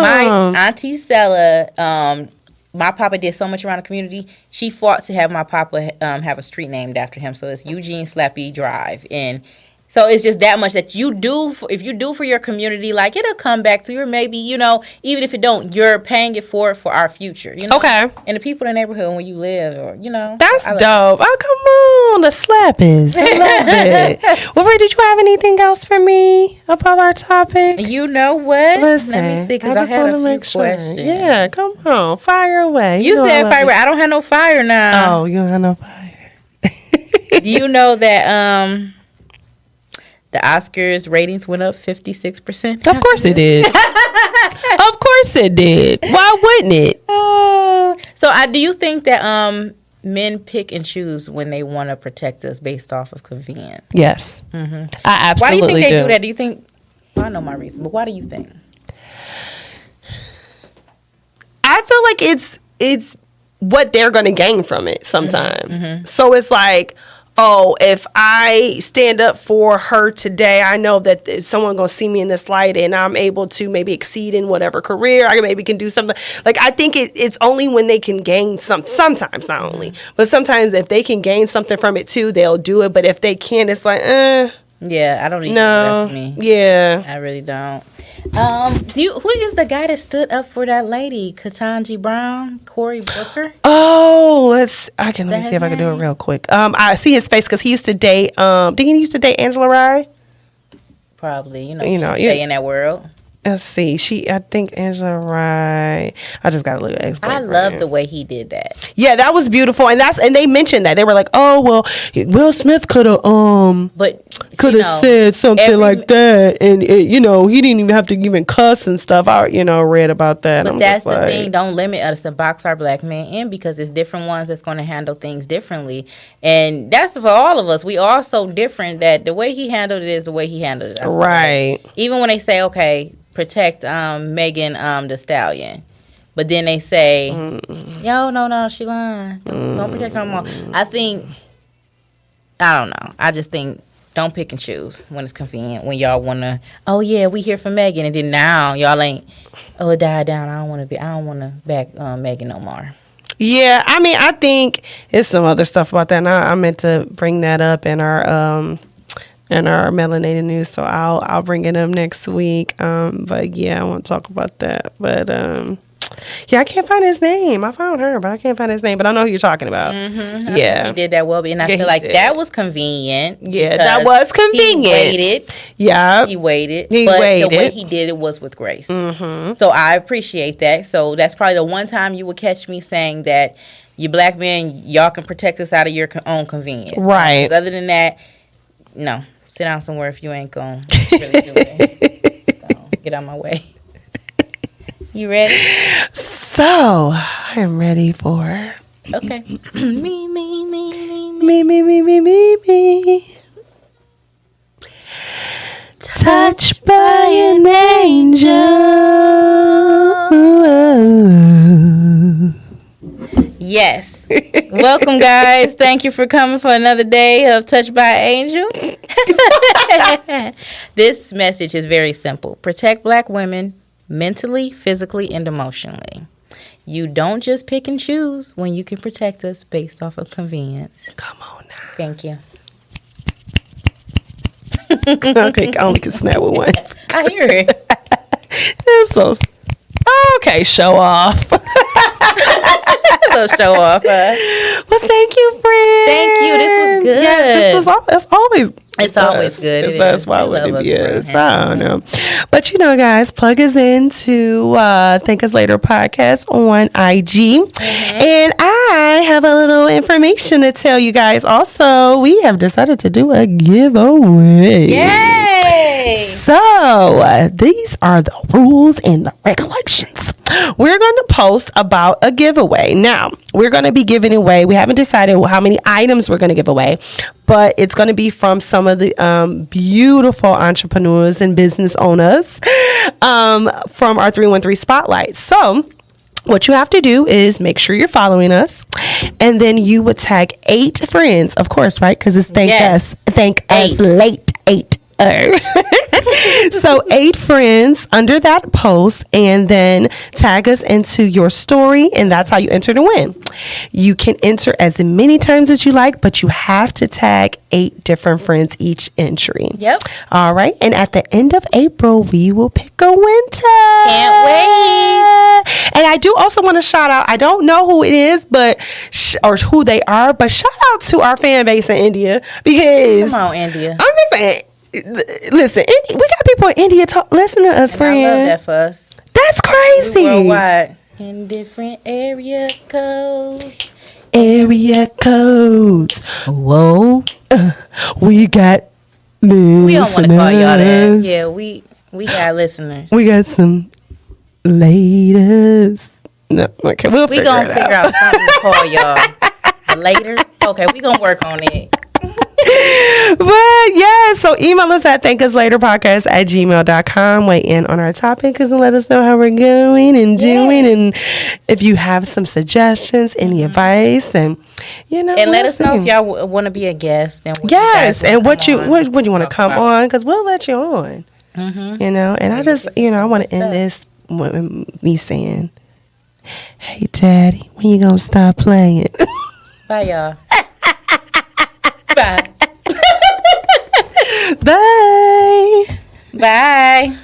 My auntie Stella, my papa did so much around the community. She fought to have my papa have a street named after him. So it's Eugene Slappy Drive. And so it's just that much that you do. If you do for your community, like it'll come back to you. Or maybe, you know, even if it don't, you're paying it for our future. You know? Okay. And the people in the neighborhood where you live, or you know, that's dope. Oh, come on, the slappies. I love it. Well, Ray, did you have anything else for me about our topic? You know what? Listen, let me see, because I had a few questions. Yeah, come on, fire away. You said fire. I don't have no fire now. Oh, you don't have no fire. Do you know that the Oscars ratings went up 56%? Of course it did. Of course it did. Why wouldn't it? So do you think that men pick and choose when they want to protect us based off of convenience? Yes. Mm-hmm. I absolutely do. Why do you think they do that? Do you think... Well, I know my reason, but why do you think? I feel like it's what they're going to gain from it sometimes. Mm-hmm. So it's like... oh, if I stand up for her today, I know that someone going to see me in this light and I'm able to maybe exceed in whatever career. I maybe can do something. Like, I think it's only when they can gain sometimes, not only, but sometimes if they can gain something from it too, they'll do it. But if they can't, it's like, yeah, I don't even know that for me. Yeah. I really don't. Who is the guy that stood up for that lady, Ketanji Brown, Cory Booker? Oh, let me see if I can do it real quick. I see his face because he used to date. Did he used to date Angela Rye? Probably. You know, stay in that world. Let's see. I think Angela Rye. I just got to look at I love the way he did that. Yeah, that was beautiful, and they mentioned that they were like, "Oh, well, Will Smith could have said something like that, and he didn't even have to even cuss and stuff." I read about that. But that's the thing. Don't limit us to box our black men in because it's different ones that's going to handle things differently, and that's for all of us. We are so different that the way he handled it is the way he handled it. Right. Even when they say, "Okay, protect Megan Thee Stallion," but then they say, "Yo, no, she lying. Don't protect her more." I don't know. I just think don't pick and choose when it's convenient. When y'all wanna, oh yeah, we here for Megan, and then now y'all ain't. Oh, it died down. I don't want to back Megan no more. Yeah, I mean, I think it's some other stuff about that. And I meant to bring that up in our melanated news, so I'll bring it up next week. But yeah, I want to talk about that. But yeah, I can't find his name. I found her, but I can't find his name. But I know who you're talking about. Mm-hmm. Yeah, he did that well, and I feel like that was convenient. Yeah, that was convenient. He waited. Yeah, he waited. But the way he did it was with grace. Mm-hmm. So I appreciate that. So that's probably the one time you would catch me saying that you black men, y'all can protect us out of your own convenience. Right. Other than that, no. Sit down somewhere if you ain't going to really do it. So, get out of my way. You ready? So, I I am ready for. Okay. Me. Touched by an angel. Yes. Welcome, guys. Thank you for coming for another day of Touched by an Angel. This message is very simple. Protect Black women mentally, physically, and emotionally. You don't just pick and choose when you can protect us based off of convenience. Come on now. Thank you. Okay, I only can snap with one. I hear it. It's so... Okay, show off. So show off. Well, thank you, friend. Thank you. This was good. Yes, it's always good. That's why would it be? Yes, I don't know. But guys, plug us into ThankUsL8tr Podcast on IG. And I have a little information to tell you guys. Also, we have decided to do a giveaway. Yay! So, these are the rules and the regulations. We're going to post about a giveaway. Now, we're going to be giving away, we haven't decided how many items we're going to give away, but it's going to be from some of the beautiful entrepreneurs and business owners from our 313 Spotlight. So, what you have to do is make sure you're following us, and then you would tag 8 friends, of course, right? Because it's ThankUsL8tr. So 8 friends under that post, and then tag us into your story, and that's how you enter to win. You can enter as many times as you like, but you have to tag 8 different friends each entry. Yep. All right. And at the end of April, we will pick a winner. Can't wait. And I do also want to shout out, I don't know who it is, but or who they are, but shout out to our fan base in India, because come on, India. I'm just saying, listen, we got people in India listening to us, and friend. I love that for us. That's crazy. We worldwide. In different area codes. Area codes. Whoa. We got listeners. We don't want to call y'all that. Yeah, we got listeners. We got some ladies. No, okay, we'll figure out something to call y'all. Later? Okay, we gonna work on it. But yeah, so email us at ThankUsL8trPodcast@gmail.com. Weigh in on our topics and let us know how we're going and doing, and if you have some suggestions, any advice, and and let us know if y'all want to be a guest, and what you want to come on, because we'll let you on. And I just I want to end this with me saying, "Hey, Daddy, when you gonna stop playing?" Bye, y'all. Bye. Bye. Bye.